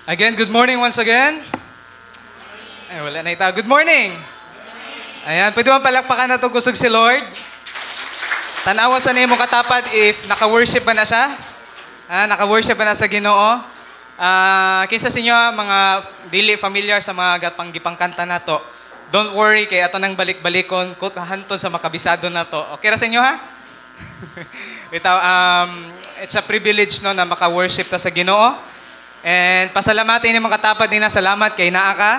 Again, good morning once again. Ay, wala na ita. Good morning. Ayan, pwede mo palakpakan na ito kusog si Lord. Tanawa sa nimo katapat if naka-worship ba na siya? Naka-worship ba na sa Ginoo? Kinsa sa inyo, mga dili familiar sa mga gapanggipang kanta na to, don't worry, kay ato nang balik-balikon, hanton sa makabisado na to. Okay ra sa inyo, ha? It's a privilege no, na maka-worship ta sa Ginoo. And pasalamatin ni mga katapat din na salamat kay naa ka.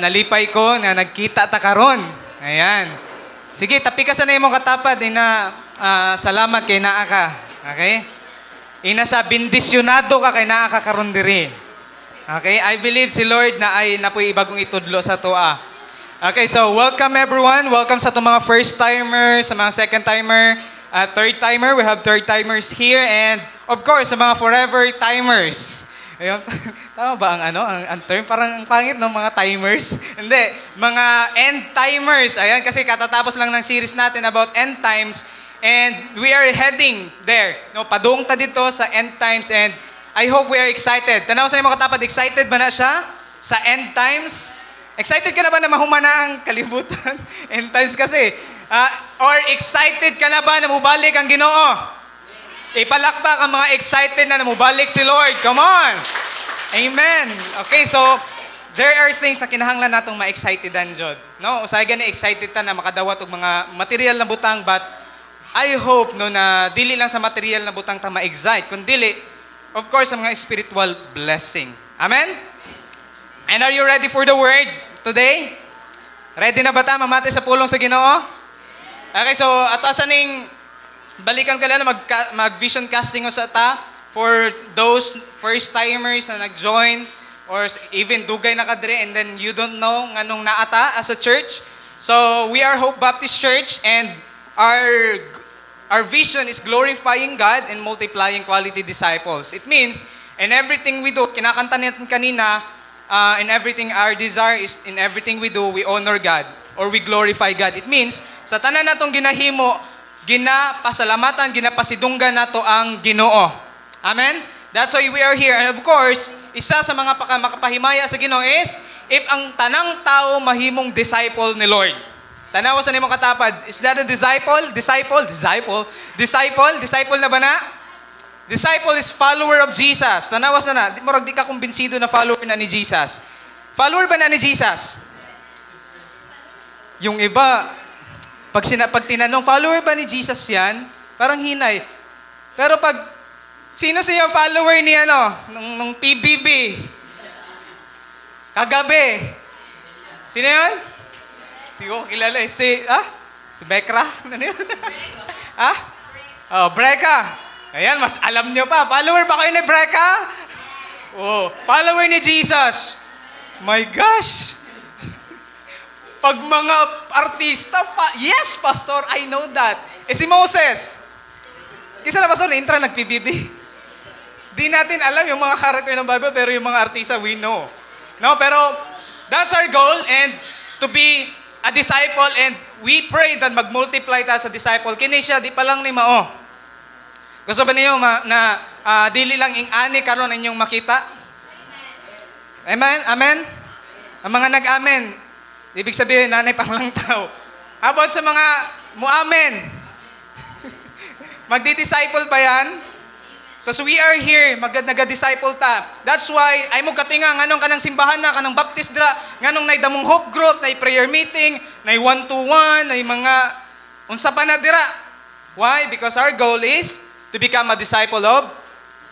Nalipay ko na nagkita ta karon. Ayan. Sige, tapi ka sa na imong katapat din na salamat kay naa ka. Okay? Ina sa bendisyonado ka kay naa ka karon diri. Okay? I believe si Lord na ay napoy ibagong itudlo sa toa. Okay, so welcome everyone. Welcome sa itong mga first timer, sa mga second timer, third timer. We have third timers here, and of course sa mga forever timers. Ayun, tama ba ang term? Parang ang pangit ng mga timers. Hindi, mga end timers. Ayan, kasi katatapos lang ng series natin about end times. And we are heading there. No, padung ta dito sa end times, and I hope we are excited. Tanaw sa mga katapat, excited ba na siya sa end times? Excited ka na ba na mahumana ang kalibutan? End times kasi. Or excited ka na ba na mubalik ang Ginoo? Ipalakpak ang mga excited na mubalik si Lord. Come on! Amen! Okay, so, there are things na kinahanglan natong ma-excitedan, Jod. No? Usay gani excited ta na makadawat og mga material na butang, but I hope no na dili lang sa material na butang ta ma-excite, kundi of course, sa mga spiritual blessing. Amen? And are you ready for the word today? Ready na ba ta mamati sa pulong sa Ginoo? Okay, so atasan ning balikan ka lang mag-vision casting sa ta for those first-timers na nag-join or even dugay na kadre and then you don't know nganong naata as a church. So, we are Hope Baptist Church, and our vision is glorifying God and multiplying quality disciples. It means, in everything we do, kinakanta natin kanina, in everything our desire is, in everything we do, we honor God or we glorify God. It means, sa tanan natong ginahimo, ginapasalamatan, ginapasidunggan nato ang Ginoo. Amen? That's why we are here. And of course, isa sa mga makapahimaya sa Ginoo is, if ang tanang tao mahimong disciple ni Lord. Tanawa sa nimong katapad, is that a disciple? Disciple na ba na? Disciple is follower of Jesus. Tanawa sa na, murag di ka kumbinsido na follower na ni Jesus. Follower ba na ni Jesus? Yung iba, pag tinanong, follower ba ni Jesus yan? Parang hinay. Pero sino sa inyo follower ni nung PBB? Kagabi. Sino yun? Hindi ko kilala eh. Si Bekra? Ano yun? Breka. Ayan, mas alam nyo pa. Follower ba kayo ni Breka? Follower ni Jesus. My gosh. Pag mga artista, yes, Pastor, I know that. Si Moses. Kisa na, Pastor, na-intra, nag-PBB. Di natin alam yung mga character ng Bible, pero yung mga artista, we know. No, pero that's our goal, and to be a disciple, and we pray that mag-multiply ta sa disciple. Kini siya, di pa lang ni Mao. Gusto ba niyo na dili lang ing-ani karon inyong makita? Amen? Amen? Ang mga nag-amen, ibig sabihin, nanay pang lang tao. About sa mga muamen, magdi-disciple pa yan? So we are here, nag-disciple ta. That's why, ay mo katinga, nganong kanang simbahan na, kanang baptist dra, nganong nay damong hope group, nay prayer meeting, nay one-to-one, nay mga, unsa pa na dira. Why? Because our goal is to become a disciple of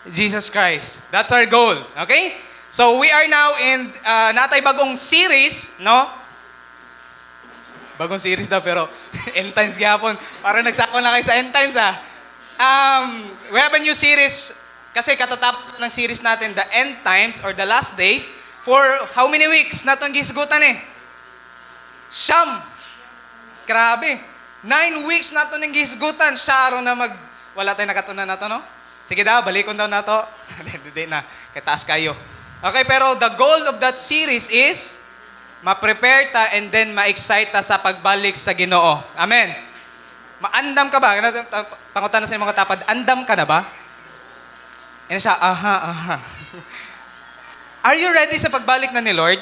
Jesus Christ. That's our goal. Okay? So we are now in, natay bagong series, no? Bagong series daw, pero end times gihapon. Parang nagsako na kayo sa end times, we have a new series, kasi katatapos ng series natin, the end times, or the last days, for how many weeks na itong gisgutan eh? Siyam. Grabe. 9 weeks na itong gisgutan. Syaro na wala tayong nakatunan na ito, no? Sige daw, balikon daw na ito. Hindi na, kataas kayo. Okay, pero the goal of that series is, ma-prepare ta and then ma-excite ta sa pagbalik sa Ginoo. Amen. Maandam ka ba? Pangutan na sa mga tapad, andam ka na ba? Yan siya, aha. Are you ready sa pagbalik na ni Lord?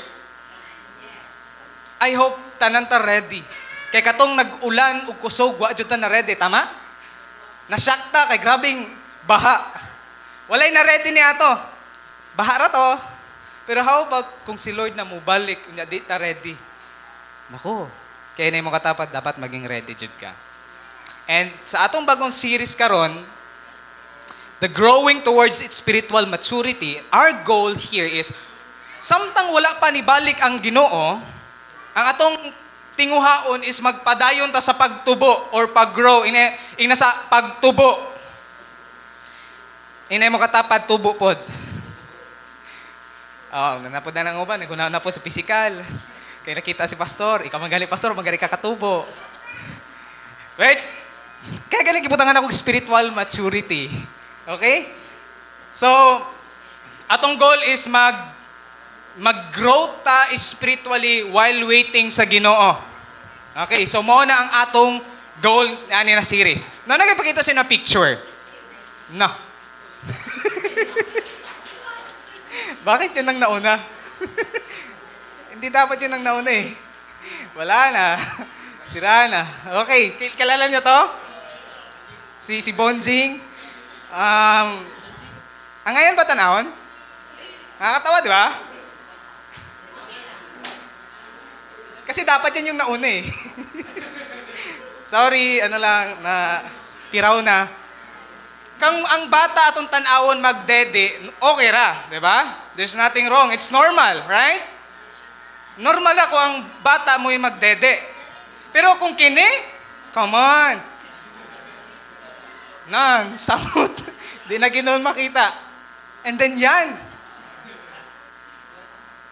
I hope tanan ta ready. Kay katong nag-ulan ug kusog, wa jud ta na ready, tama? Nasyakta kay grabing baha. Walay na ready ni ato. Baha ra to. Pero how about kung si Lord na mo balik, unya di ta ready? Nako. Kaya na mo katapat dapat maging ready jud ka. And sa atong bagong series karon, the growing towards its spiritual maturity, our goal here is, samtang wala pa ni balik ang Ginoo, ang atong tinguhaon is magpadayon ta sa pagtubo or paggrow. Ina sa pagtubo. Ina mo katapad tubo pod. Nanapod na ng uban. Kung nanapod sa physical. Kaya nakita si pastor. Ikaw magaling pastor, magaling kakatubo. Right? Kaya galing kibutangan ako spiritual maturity. Okay? So, atong goal is mag-grow ta spiritually while waiting sa Ginoo. Okay, so mo na ang atong goal ani na series. Na nagpakita siya na picture. No. Bakit yun ang nauna? Hindi dapat yun ang nauna eh. Wala na. Sira na. Okay, kilala niyo to? Si Bonjing. Ang ngayon ba tanahon? Nakakatawa, di ba? Kasi dapat yan yung nauna eh. Sorry, na piraw na. Kang ang bata atong tanawon magdede, okay ra, di ba? There's nothing wrong. It's normal, right? Normal ako ang bata mo yung magdede. Pero kung kini, come on. Samot. Di na ginoon makita. And then yan.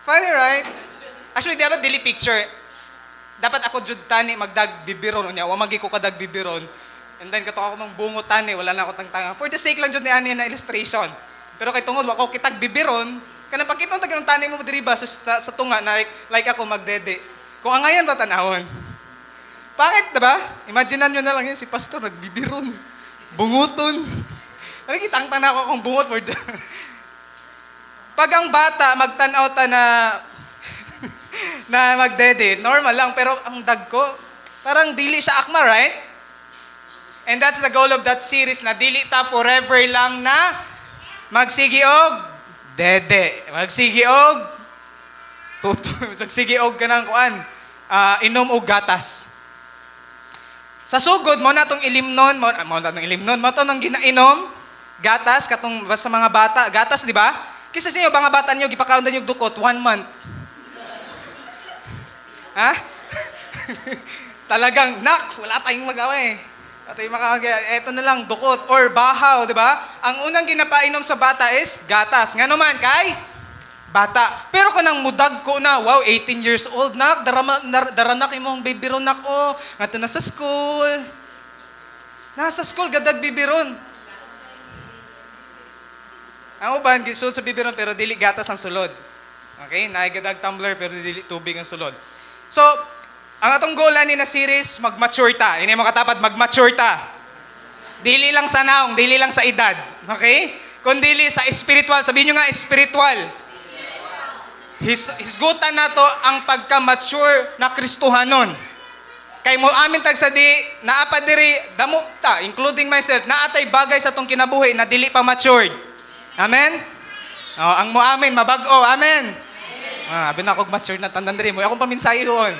Funny, right? Actually, dapat dili picture. Dapat ako jud tani magdag bibiron unya, wa magi ko kadag bibiron. And then kato ako ng bungot tani, wala na ako tangtanga. For the sake lang jud ni ani na illustration. Pero kay tungod wa ko kitag bibiron, kanang pagkitong tag tani mo diri ba sa tunga na like ako magdede. Kung angayan ba tanawon? Bakit, diba? Imaginean nyo na lang yan, si pastor nagbibiron. Bunguton. Nakikitang-tan ako kung bungot for Pag ang bata, magtanaw ta na magdede, normal lang, pero ang dag ko, parang dili siya akma, right? And that's the goal of that series, na dili ta forever lang na magsigi og dede. Magsigi og kanang kuan, inom og gatas. Sa sugod, mo na itong ilimnon, mo ito nang ginainom, gatas, katong sa mga bata, gatas, di ba? Kisa sa inyo, mga bata niyo, gipakaundan niyo dukot, 1 month. Ha? Talagang, wala tayong magawa eh. Eto na lang, dukot, or bahaw, di ba? Ang unang ginapainom sa bata is gatas. Nga naman, kay bata. Pero kanang mudag ko na, wow, 18 years old, daranak imong bibiron ako. Nga na sa school. Nasa school, gadag bibiron. Ang uban, gisud sa bibiron, pero dili gatas ang sulod. Okay? Naigadag tumbler, pero dili tubig ang sulod. So, ang atong goal ni na series, mag-mature ta. Ini mo katapat, mag-mature ta. Dili lang sa naong, dili lang sa edad. Okay? Kundi sa spiritual. Sabihin nyo nga, spiritual. Hisgutan na to ang pagka-mature na Kristohanon. Kay mo amin tag sa di, naapa diri, damo ta, including myself, naatay bagay sa tong kinabuhi na dili pa matured. Amen? Ang mo amin, mabag-o. Amen? Abi na akong matured na tandan diri mo. Akong paminsayihon.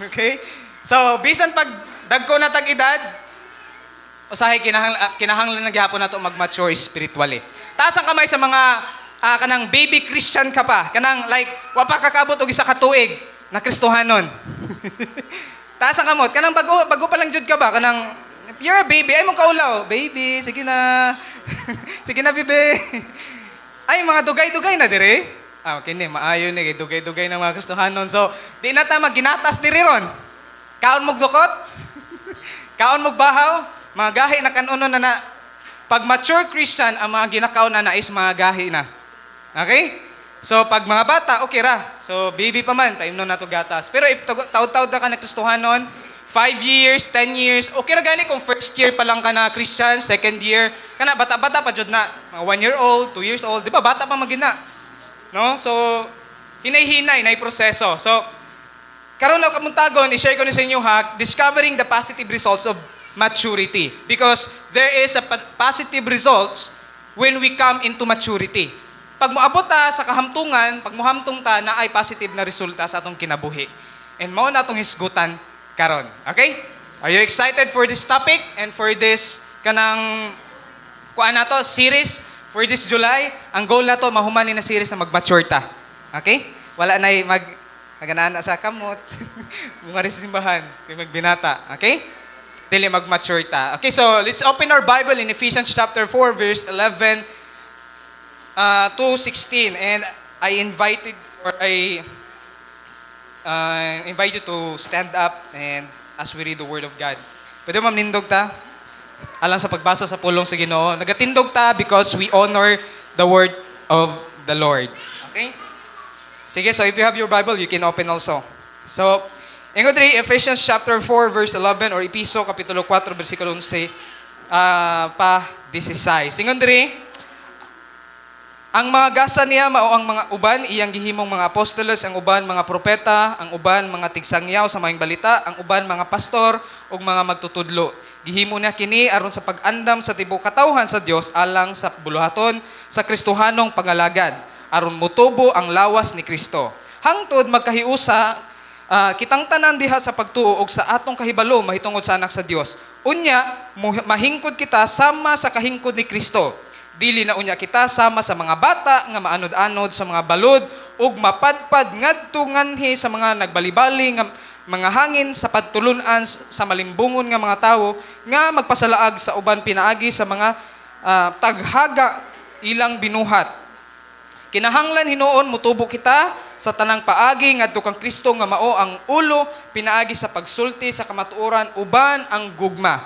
Okay? So, bisan pag dagko na tag-edad, usahay kinahanglan na gyapon nato mag-mature spiritually. Taas ang kamay sa mga kanang baby Christian ka pa. Kanang like, wa pa kakabot og isa ka tuig na Kristohanon. Taas ang kamot. Kanang bago pa lang jud ka ba? Kanang, you're a baby. Ay mong kaulaw. Baby, sige na. Sige na, bebe. Ay, mga dugay-dugay na dire. Okay ni, maayo ni, dugay-dugay ng mga Kristohanon. So, di na ta maginatas diri ron. Kaon mog dukot. Kaon mog bahaw. Mga gahi na kanuno na pag mature Christian, ang mga ginakaon na is mga gahi na. Okay? So, pag mga bata, okay ra. So, baby pa man, paimnon na to gatas. Pero if taud-taud na ka na Kristohanon, 5 years, 10 years, okay ra gani kung first year pa lang ka na Christian, second year, kana bata-bata pa jud na, mga 1 year old, 2 years old, di ba? Bata pa magina. no? So hinay-hinay na proseso. So karon na kamuntagon, i-share ko ni sa inyo ha, discovering the positive results of maturity. Because there is a positive results when we come into maturity. Pag moabot ta sa kahamtungan, pag mohamtong ta, na ay positive na resulta sa atong kinabuhi. And mao na atong hisgutan karon. Okay? Are you excited for this topic and for this kanang kuan nato series for this July? Ang goal nato mahuman ni na series na mag-mature ta. Okay? Wala na maganaan sa kamot. Mga simbahan, magbinata. Okay? Dili mag-mature ta. Okay, so let's open our Bible in Ephesians chapter 4 verse 11 to 16, and I invite you to stand up and as we read the Word of God. Pwede mo nindog ta? Alang sa pagbasa sa pulong sa Ginoo. Nagatindog ta because we honor the Word of the Lord. Okay? Sige, so if you have your Bible, you can open also. So, ingon diri Ephesians chapter 4 verse 11 or Episo kapitulo 4 bersikulo 11 pa 16. Ingon diri, ang mga gasa niya mao ang mga uban iyang gihimong mga apostolos, ang uban mga propeta, ang uban mga tigsangyaw sa maayong balita, ang uban mga pastor ug mga magtutudlo. Gihimo niya kini aron sa pag-andam sa tibuok katawhan sa Dios alang sa buluhaton sa Kristohanong pangalagad, aron motubo ang lawas ni Kristo. Hangtod magkahiusa kitang tanan diha sa pagtuo og sa atong kahibalo mahitungod sa anak sa Dios. Unya mahingkod kita sama sa kahingkod ni Kristo. Dili na unya kita sama sa mga bata nga maanod-anod sa mga balod ug mapadpad ngadto nganhi sa mga nagbalibali nga mga hangin sa pagtulunan sa malimbungon nga mga tawo nga magpasalaag sa uban pinaagi sa mga taghaga ilang binuhat. Kinahanglan hinuon mutubo kita sa tanang paagi ngadto kang Kristo nga mao ang ulo pinaagi sa pagsulti sa kamatuoran uban ang gugma.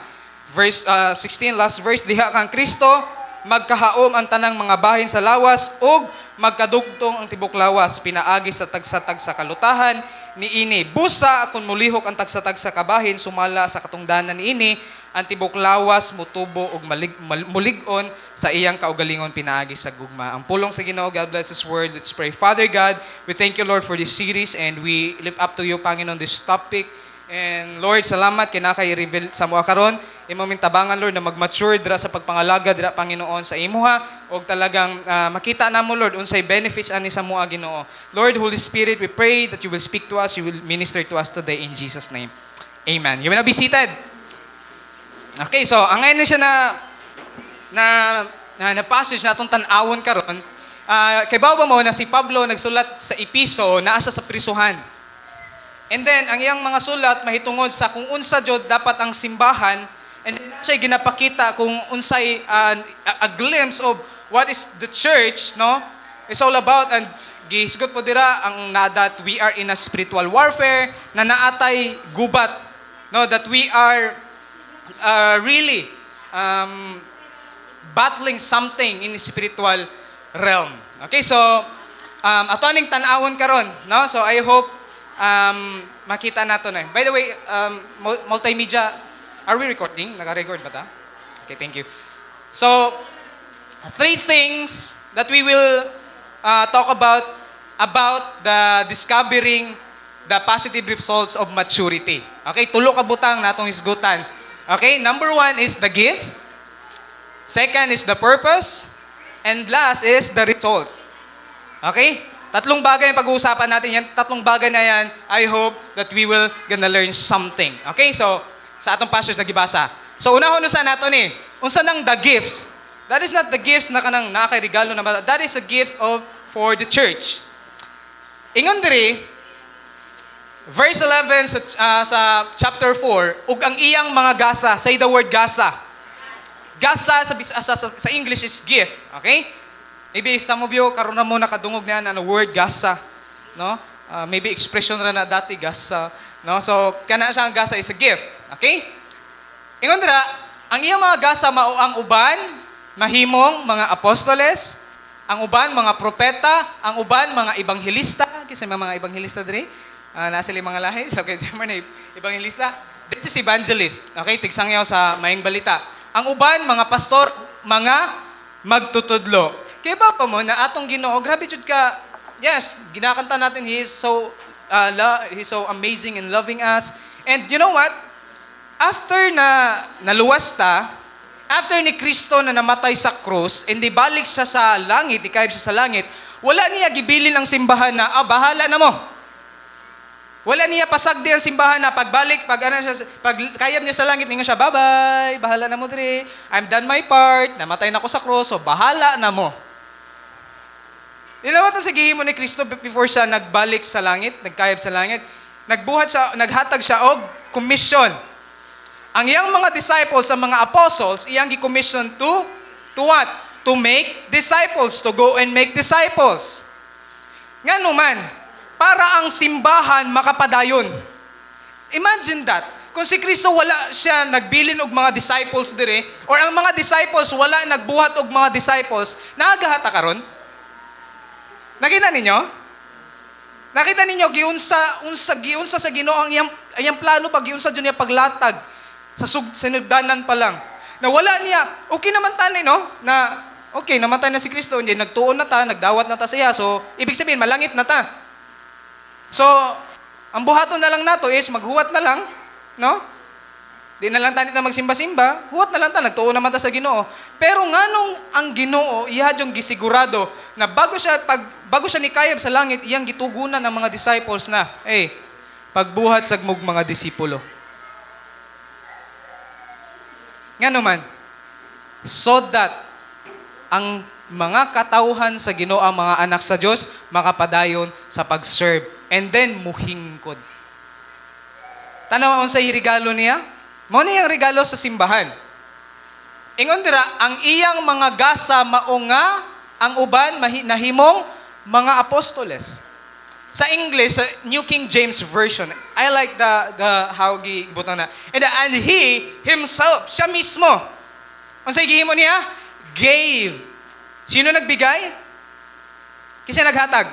Verse 16, last verse, diha kang Kristo magkahaom ang tanang mga bahin sa lawas ug magkadugtong ang tibok lawas pinaagi sa tagsatag sa kalutahan niini. Busa kun mulihok ang tagsatag sa kabahin sumala sa katungdanan niini, ang tibok lawas mutubo ug mulig-on sa iyang kaugalingon pinaagi sa gugma. Ang pulong sa Ginoo. God bless His word. Let's pray. Father God, we thank you Lord for this series and we lift up to you Panginoon this topic. And Lord, salamat kay naka-i-reveal sa mga karon. Imo ming tabangan Lord na mag-mature dira sa pagpangalaga dira Panginoon sa imuha og talagang makita namo Lord unsay benefits ani sa mua Ginoo. Lord, Holy Spirit, we pray that you will speak to us, you will minister to us today in Jesus name. Amen. You may now be seated. Okay, so ang ngayon na siya na passage na atong tan-awon karon. Kay bawa mo na si Pablo nagsulat sa Episo naa siya sa prisuhan. And then, ang iyang mga sulat mahitungod sa kung unsa jud dapat ang simbahan, and then siya ginapakita kung unsay a glimpse of what is the church, no? It's all about, and gisgot po dira ang that we are in a spiritual warfare, na naatay gubat, no? That we are really battling something in the spiritual realm. Okay, so ato aning tan-awon karon, no? So I hope makita nato na. By the way, multimedia, are we recording? Naka-record ba ta? Okay, thank you. So, 3 things that we will talk about the discovering the positive results of maturity. Okay, tulo ka butang natong hisgutan. Okay, number 1 is the gifts. Second is the purpose. And last is the results. Okay? Tatlong bagay ang pag-uusapan natin yan. Tatlong bagay na yan, I hope that we will gonna learn something. Okay, so, sa atong passage na gibasa. So, unahon sa nato ni, unsa nang the gifts. That is not the gifts na kanang nakaregalo na ba. That is a gift for the church. Ingon diri, verse 11 sa chapter 4, ug ang iyang mga gasa, say the word gasa. Gasa sa English is gift, okay? Maybe some of you karon na mo nakadungog na ang word gasa, no? Maybe expression ra na dati gasa, no? So kana siya ang gasa is a gift, okay? Ingon dira, ang iyang mga gasa mao ang uban mahimong mga apostoles, ang uban mga propeta, ang uban mga ebanghelista, kasi may mga ebanghelista diri. Nasa mga lahi, so kay German ebanghelista. This is evangelist, okay? Tigsangyaw sa maayong balita. Ang uban mga pastor, mga magtutudlo. Kaya ba pa mo na atong Ginoo, grabe jud ka yes, ginakanta natin, He's so amazing and loving us. And you know what? After na naluwas ta, after ni Kristo na namatay sa krus, and di balik siya sa langit, ikayab siya sa langit, wala niya gibilin ang simbahan na, bahala na mo. Wala niya pasagdi ang simbahan na pagbalik, pag kayab niya sa langit, ningon siya, bye-bye, bahala na mo dire, I'm done my part, namatay na ako sa krus, so bahala na mo. You know what ang sagihin mo ni Kristo before siya nagbalik sa langit, nagkayab sa langit? Naghatag siya og commission. Ang iyang mga disciples, ang mga apostles, iyang gi-commission to what? To make disciples, to go and make disciples. Nga naman, para ang simbahan makapadayon. Imagine that. Kung si Kristo wala siya nagbilin og mga disciples dire, or ang mga disciples wala nagbuhat og mga disciples, naagahata karon? Nakita ninyo? Nakita ninyo giunsa sa Ginoo ang iyang plano pag giunsa jud niya paglatag sa sinugdanan pa lang. Na wala niya, okay naman tanay, no? Na, okay, namatay na si Kristo, hindi, nagtuon na ta, nagdawat na ta siya, so, ibig sabihin, malangit na ta. So, ang buhaton na lang nato is, maghuwat na lang, no? Di na lang tayo magsimba-simba, huwat na lang ta, nagtuon naman ta sa Ginoo. Pero nganong ang Ginoo, ihadyong gisigurado, na bago siya nikayab sa langit, iyang gitugunan ng mga disciples na, pagbuhat sa mga disipulo. Nga naman, so that ang mga katauhan sa Ginoo, ang mga anak sa Diyos, makapadayon sa pag-serve. And then, muhingkod. Tanaw sa regalo niya? Mao niyang regalo sa simbahan. Ingon dira, ang iyang mga gasa maunga, ang uban nahimong mga apostoles. Sa English, sa New King James Version, I like the how gibutang na. And he himself, siya mismo. Unsay gihimo niya? Gave. Sino nagbigay? Kasi naghatag.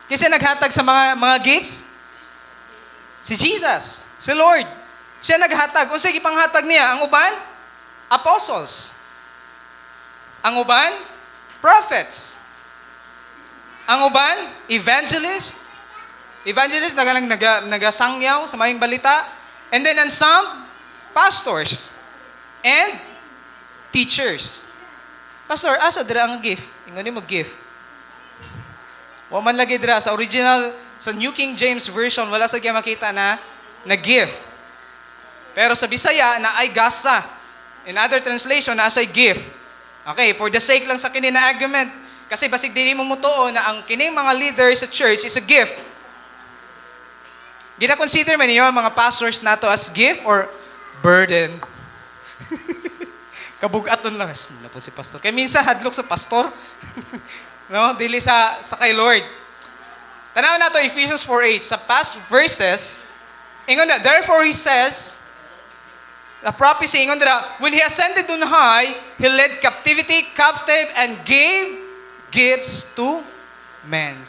Kasi naghatag sa mga gifts? Si Jesus, si Lord. Siya naghatag. Unsay gipanghatag niya? Ang uban? Apostles. Ang uban? Prophets. Ang uban, evangelist. Evangelist, nagasangyaw sa mayong balita. And then, and some, pastors. And teachers. Pastor, asa dira ang gift? Ingani mo gift. Wa man lagi dira. Sa original, sa New King James Version, wala sa kaya makita na gift. Pero sa Bisaya, na ay gasa. In other translation, na asay gift. Okay, for the sake lang sa kini na argument, kasi basig dili mo mutuo na ang kining mga leaders sa church is a gift. Gina-consider man niyo ang mga pastors nato as gift or burden? Kabugaton lang. Na po si pastor. Kaya minsan hadlok sa pastor. No, dili sa kay Lord. Tanaw nato Ephesians 4:8 sa past verses. Ingon na, therefore he says, the prophecy ingon dira, when he ascended on high, he led captivity captive and gave gifts to men.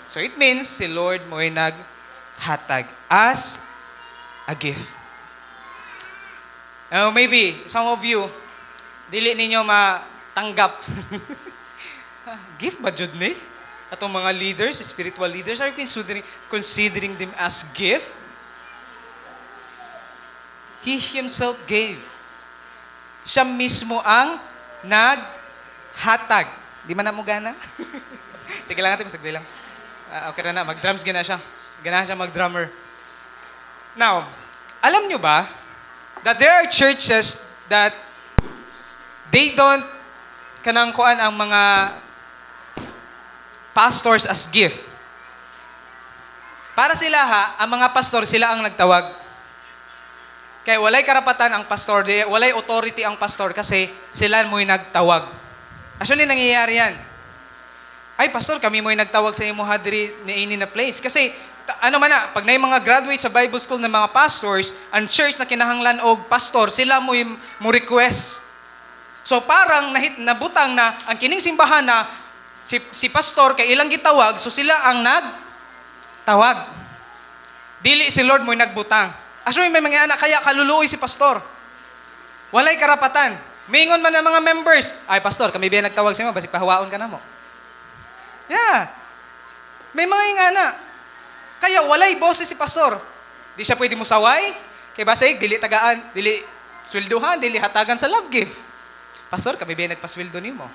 So it means si Lord mo'y naghatag as a gift. Maybe some of you dili ninyo matanggap. Gift ba jud ni? Atong mga leaders, spiritual leaders, are you considering them as gift? He himself gave. Siya mismo ang naghatag. Di man na mo gana? Sige lang natin, masagli lang. Okay na, mag-drums gana siya. Gana siya mag-drummer. Now, alam nyo ba that there are churches that they don't kanangkuan ang mga pastors as gift. Para sila ang mga pastor, sila ang nagtawag. Kaya walay karapatan ang pastor, walay authority ang pastor kasi sila mo'y nagtawag. Actually, nangyayari yan. Ay, pastor, kami mo'y nagtawag sa imo hadiri ni ini na place. Kasi, pag na yung mga graduate sa Bible School ng mga pastors, ang church na kinahanglan og pastor, sila mo request. So, parang nabutang na ang kining simbahan na si pastor kay ilang gitawag, so sila ang nagtawag. Dili si Lord mo'y nagbutang. Actually, may mga anak, kaya kaluluoy si pastor. Walay karapatan. Mingon man ang mga members, ay pastor, kami ba nagtawag sa iyo, basig pahawaon ka na mo. Yeah. May mga ingana. Kaya walay boses si pastor. Di siya pwede musaway. Kaya basig, dili tagaan, dili swelduhan, dili hatagan sa love gift. Pastor, kami ba nagpasweldo nimo?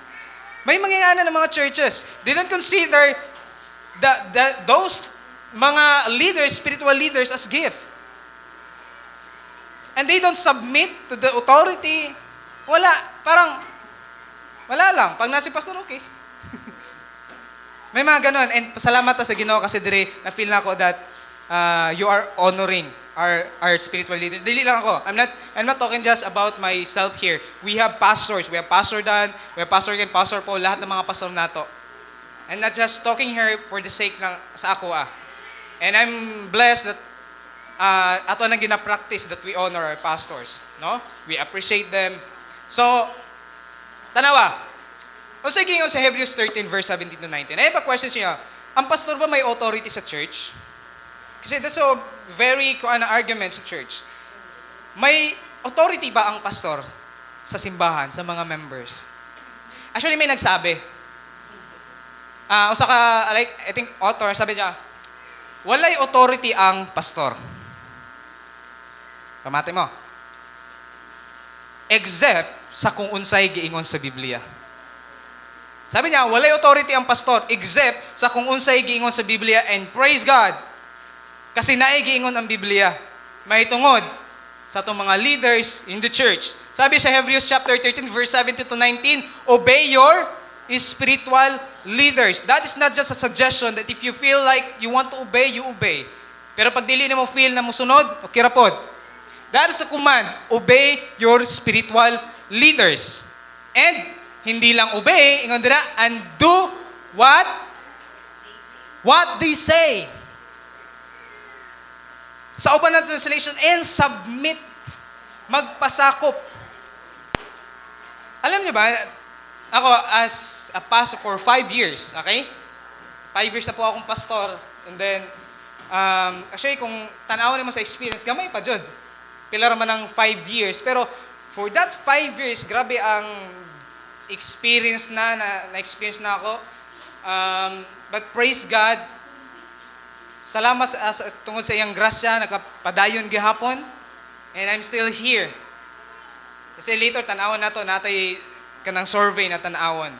May mga ingana ng mga churches. They don't consider those mga leaders, spiritual leaders as gifts. And they don't submit to the authority. Wala. Parang, wala lang. Pag nasi pastor, okay. May mga ganun. And pasalamat sa Ginoo kasi dire na-feel na ako that you are honoring our spiritual leaders. Dili lang ako. I'm not talking just about myself here. We have pastors. We have Pastor Dan, we have Pastor Ken, Pastor Paul, lahat ng mga pastor nato. I'm not just talking here for the sake ng sa ako And I'm blessed that ato nang gina-practice that we honor our pastors, no? We appreciate them. So, tanawa. O sige yun sa Hebrews 13 verse 17 to 19. Ay pa-question siya, ang pastor ba may authority sa church? Kasi that's a very argument sa church. May authority ba ang pastor sa simbahan, sa mga members? Actually, may nagsabi. Like, I think author, sabi niya, walay authority ang pastor. Pamati mo. Except sa kung unsay giingon sa Biblia. Sabi niya, walay authority ang pastor except sa kung unsay giingon sa Biblia, and praise God. Kasi naay giingon ang Biblia. May tungod sa itong mga leaders in the church. Sabi sa Hebrews chapter 13 verse 17 to 19, obey your spiritual leaders. That is not just a suggestion that if you feel like you want to obey, you obey. Pero pag dili na mo feel na musunod, okay rapod. That is a command. Obey your spiritual leaders. And hindi lang obey, ingon dira, and do what they say. Sa uban na translation, and submit. Magpasakop. Alam niyo ba, ako as a pastor for 5 years, okay? 5 years na po akong pastor. And then, actually, kung tanaw naman sa experience, gamay pa, Jod. Pila naman ng 5 years. Pero, for that 5 years, grabe ang experience na-experience na ako. But praise God, salamat tungkol sa iyang grasya, nakapadayon gihapon, and I'm still here. Kasi later, tanawon na to, natay kanang survey na tanawon.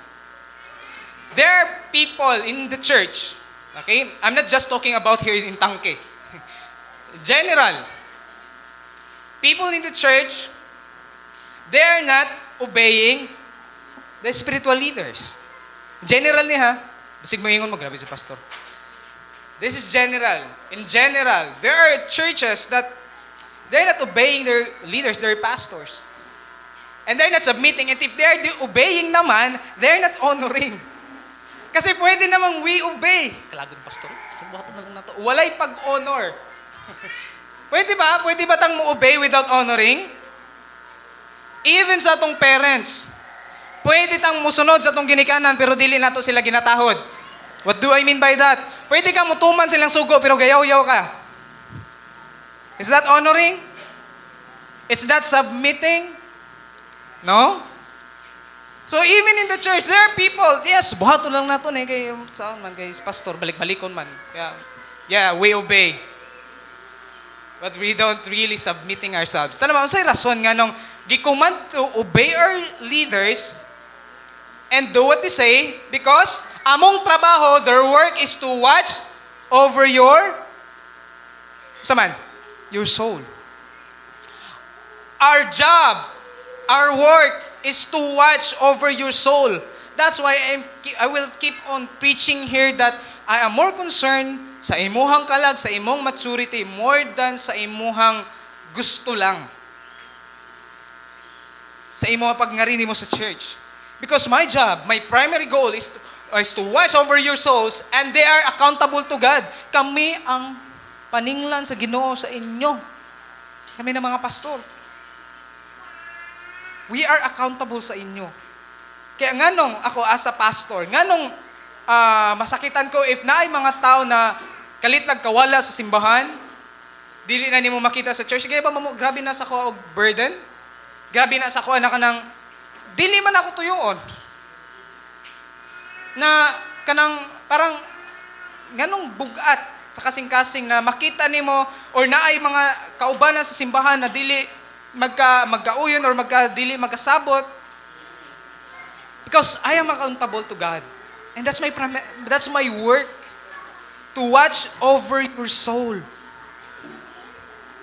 There are people in the church, okay? I'm not just talking about here in Tangke. General, people in the church, they're not obeying the spiritual leaders. General niya, basig moingon mo, grabe si pastor. This is general. In general, there are churches that they're not obeying their leaders, their pastors. And they're not submitting. And if they're obeying naman, they're not honoring. Kasi pwede namang we obey. Kalagod pastor, subuhat na lang na to. Walay pag-honor. Pwede ba? Pwede ba tang mo-obey without honoring? Even sa atong parents, pwede tang musunod sa atong ginikanan pero dili nato sila ginatahod. What do I mean by that? Pwede kang mutuman silang sugo pero gayaw-yaw ka. Is that honoring? It's that submitting? No? So even in the church, there are people, yes, buhato lang nato eh, kay saan man, kay pastor, balik-balikon man. Yeah, we obey. But we don't really submitting ourselves. Tala ba, unsay rason nga nung gikuman to obey our leaders and do what they say because among trabaho, their work is to watch over your your soul. Our job, our work is to watch over your soul. That's why I will keep on preaching here that I am more concerned sa imuhang kalag, sa imong maturity, more than sa imuhang gusto lang. Sa imong pagngari mo sa church. Because my job, my primary goal is to watch over your souls and they are accountable to God. Kami ang paninglan sa Ginoo sa inyo. Kami na mga pastor. We are accountable sa inyo. Kaya nganong ako as a pastor, nganong masakitan ko if naay mga tao na kalitlag kawala sa simbahan, dili na nimo makita sa church, kaya ba grabe na sa ko og burden? Grabe na sa ko anak nang dili man ako tuyoon. Na kanang parang nganong bugat sa kasing-kasing na makita nimo or naay mga kaubanan sa simbahan na dili magkauyon or dili magkasabot, because I am accountable to God. And that's my work, to watch over your soul.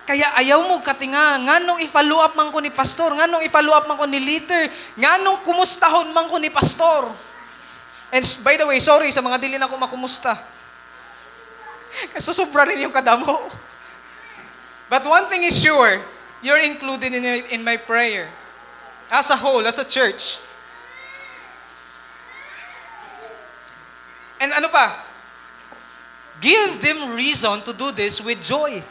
Kaya ayaw mo katinga, nganong i-follow up man ko ni pastor, nganong i-follow up man ko ni leader, nganong kumustahon man ko ni pastor. And by the way, sorry sa mga dili na ko makumusta. Kasi sobra rin yung kadamo. But one thing is sure, you're included in my prayer. As a whole, as a church. And ano pa? Give them reason to do this with joy.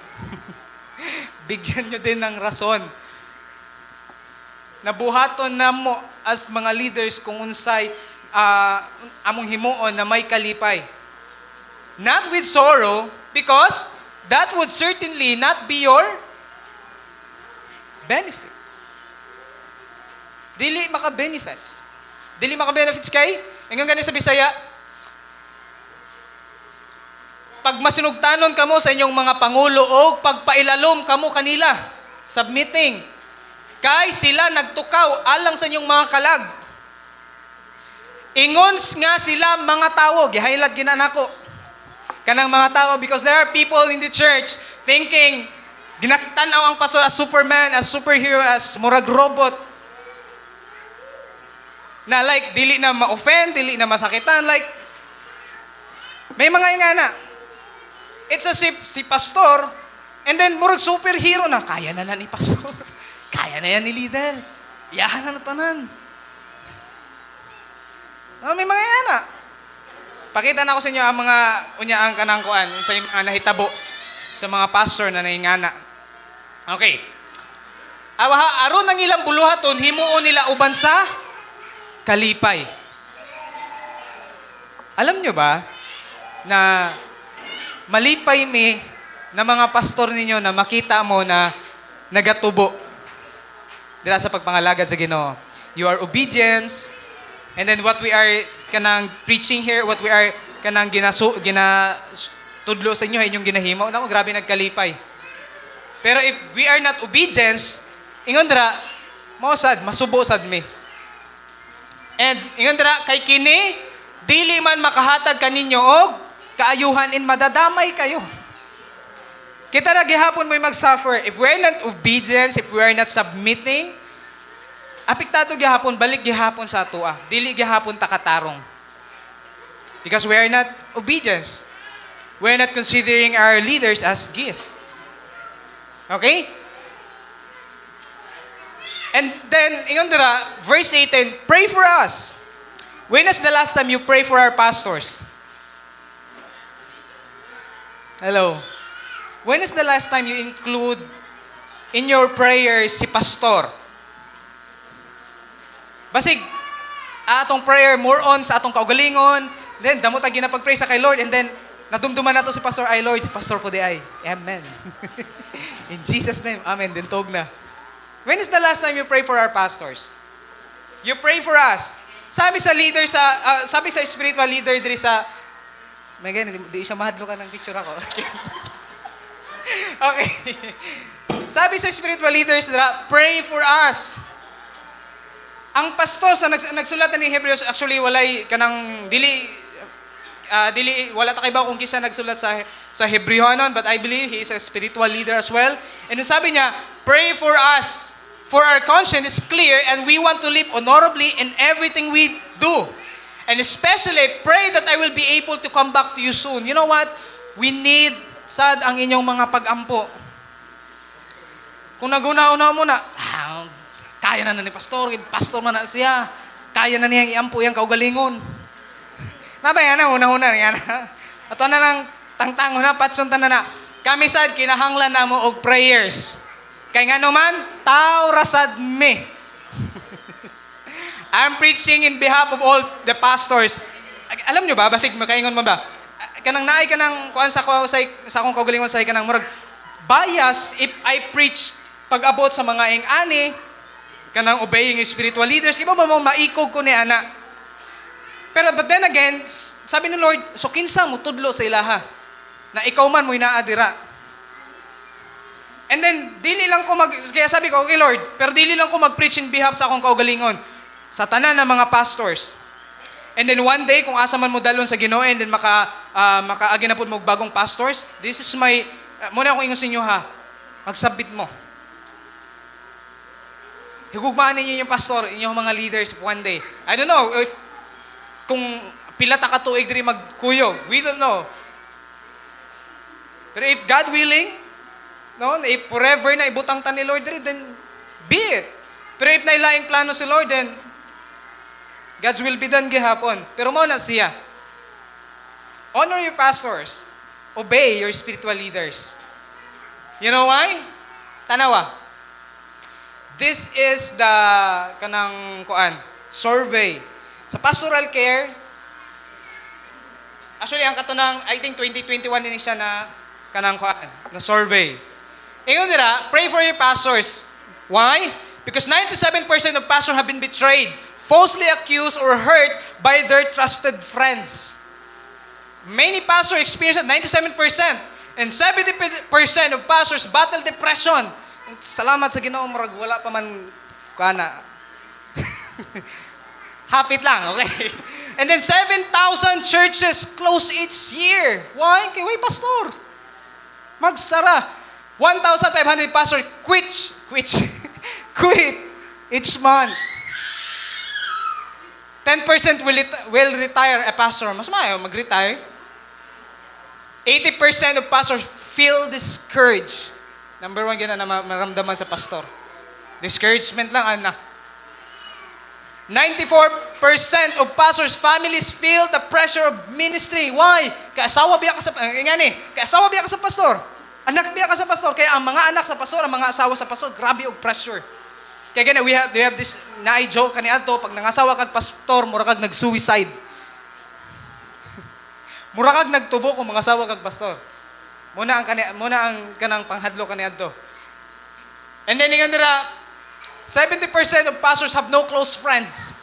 Bigyan nyo din ng rason. Nabuhaton na mo as mga leaders kung unsay among himuon na may kalipay. Not with sorrow, because that would certainly not be your benefit. Dili maka-benefits. Dili maka-benefits kay? Ingon gani sa Bisaya, pag masinugtanon kamo sa inyong mga pangulo o pagpailalom kamo kanila, submitting, kay sila nagtukaw alang sa inyong mga kalag. Ingon nga sila mga tao, gihighlight ginanako. Kanang mga tao, because there are people in the church thinking, ginatanaw ang pastor as Superman, as superhero, as murag robot. Na like, dili na ma-offend, dili na masakitan, like, may mga ingana. It's as if si pastor, and then murag superhero na, kaya na ni pastor. Kaya na yan ni leader. Iyahan na tanan. May mga ingana. Pakita na ko sa inyo ang mga ang kanangkuan sa mga nahitabo sa mga pastor na naingana. Okay. Aron ang ilang buluhaton, himuon nila uban sa kalipay. Alam nyo ba na malipay na mga pastor ninyo na makita mo na nagatubo dira sa pagpangalagad sa Ginoo. You are obedience, and then what we are kanang preaching here, what we are kanang ginatudlo sa inyo, inyong ginahimo, nako grabe nagkalipay. Pero if we are not obedience, ingon dira, masubo sad mi. And ingon dira, kay kini dili man makahatag kaninyo og kaayuhan in madadamay kayo. Kita na gihapon mo mag-suffer. If we are not obedience, if we are not submitting, apektado gihapon, balik gihapon sa atua. Dili gihapon takatarong. Because we are not obedience. We are not considering our leaders as gifts. Okay? And then, ingon dira, verse 18, pray for us. When is the last time you pray for our pastors? Hello. When is the last time you include in your prayers si pastor? Basig, atong prayer more on sa atong kaugalingon, then damo ta ginapag-pray sa kay Lord, and then nadumduman nato si pastor, ay Lord, si pastor po di ay. Amen. In Jesus name, amen. Then tog na. When is the last time you pray for our pastors? You pray for us. Sabi sa leader sabi sa spiritual leader diri sa di siya mahadlo ka ng picture ako. Okay. Sabi sa spiritual leaders na pray for us. Ang pastor sa nagsulat ni Hebrews, actually walay kanang dili wala ta kay ba kung kisa nagsulat sa Hebrewhanon, but I believe he is a spiritual leader as well. And sabi niya, pray for us, for our conscience is clear and we want to live honorably in everything we do. And especially, pray that I will be able to come back to you soon. You know what? We need sad ang inyong mga pag-ampo. Kung naguna-una mo na, kaya na ni pastor man na siya, kaya na niyang iampo yung kaugalingon. Nabaya na, una-una yan. Ato na ng tangtang na, patsuntan na. Kami sad, kinahanglan na mo og prayers. Kaya nga naman, tao rasad me. I'm preaching in behalf of all the pastors. Alam nyo ba, basig, makaingon mo ba? Kanang naay ka ng kuan sa akong kaugalingon sa kanang murag bias if I preach pag-abot sa mga ingani kanang obeying spiritual leaders, iba ba mo maikog ko ni ana? Pero but then again, sabi ni Lord, so kinsa mo tudlo sa ilaha na ikaw man mo'y naadira. And then dili lang ko kaya sabi ko, okay Lord, pero dili lang ko mag-preach in behalf sa akong kaugalingon, sa tanan ng mga pastors. And then one day kung asa man mo dalon sa Ginoo and then makaagi na pud mo bagong pastors, this is my muna akong ingon sa inyo ha. Magsabit mo. Higugmaan ninyo yung pastor, inyong mga leaders one day. I don't know if kung pila ta ka tuig diri magkuyo, we don't know. Pero if God willing, no, if forever na ibutang ta ni Lord diri, then be it. Pero if nailaing plano si Lord, then God's will be done gihapon. Pero mao na siya. Honor your pastors. Obey your spiritual leaders. You know why? Tanawa. This is the kanang survey. Sa pastoral care, actually ang katunang I think 2021 din siya na na survey. Ingon dira, pray for your pastors. Why? Because 97% of pastors have been betrayed, falsely accused or hurt by their trusted friends. Many pastors experience that, 97%. And 70% of pastors battle depression. Salamat sa Ginoo, murag wala pa man kuana. Hapit lang, okay? And then 7,000 churches close each year. Why? Kay way pastor. Magsara. 1,500 pastors quit each month. 10% will retire a pastor. Mas maayo mag-retire. 80% of pastors feel discouraged. Number one gina na maramdaman sa pastor. Discouragement lang, ana. 94% of pastors' families feel the pressure of ministry. Why? Kaasawa biya ka sa kaasawa biya ka sa pastor. Anak biya ka sa pastor. Kaya ang mga anak sa pastor, ang mga asawa sa pastor, grabe og pressure. Kaya gani, we have this joke kaniadto, pag nangasawa kag pastor, mura kag nag-suicide. Mura kag nagtubo kung mga asawa kag pastor. Muna ang kanang panghadlo kaniadto. And then ingon dira, 70% of pastors have no close friends.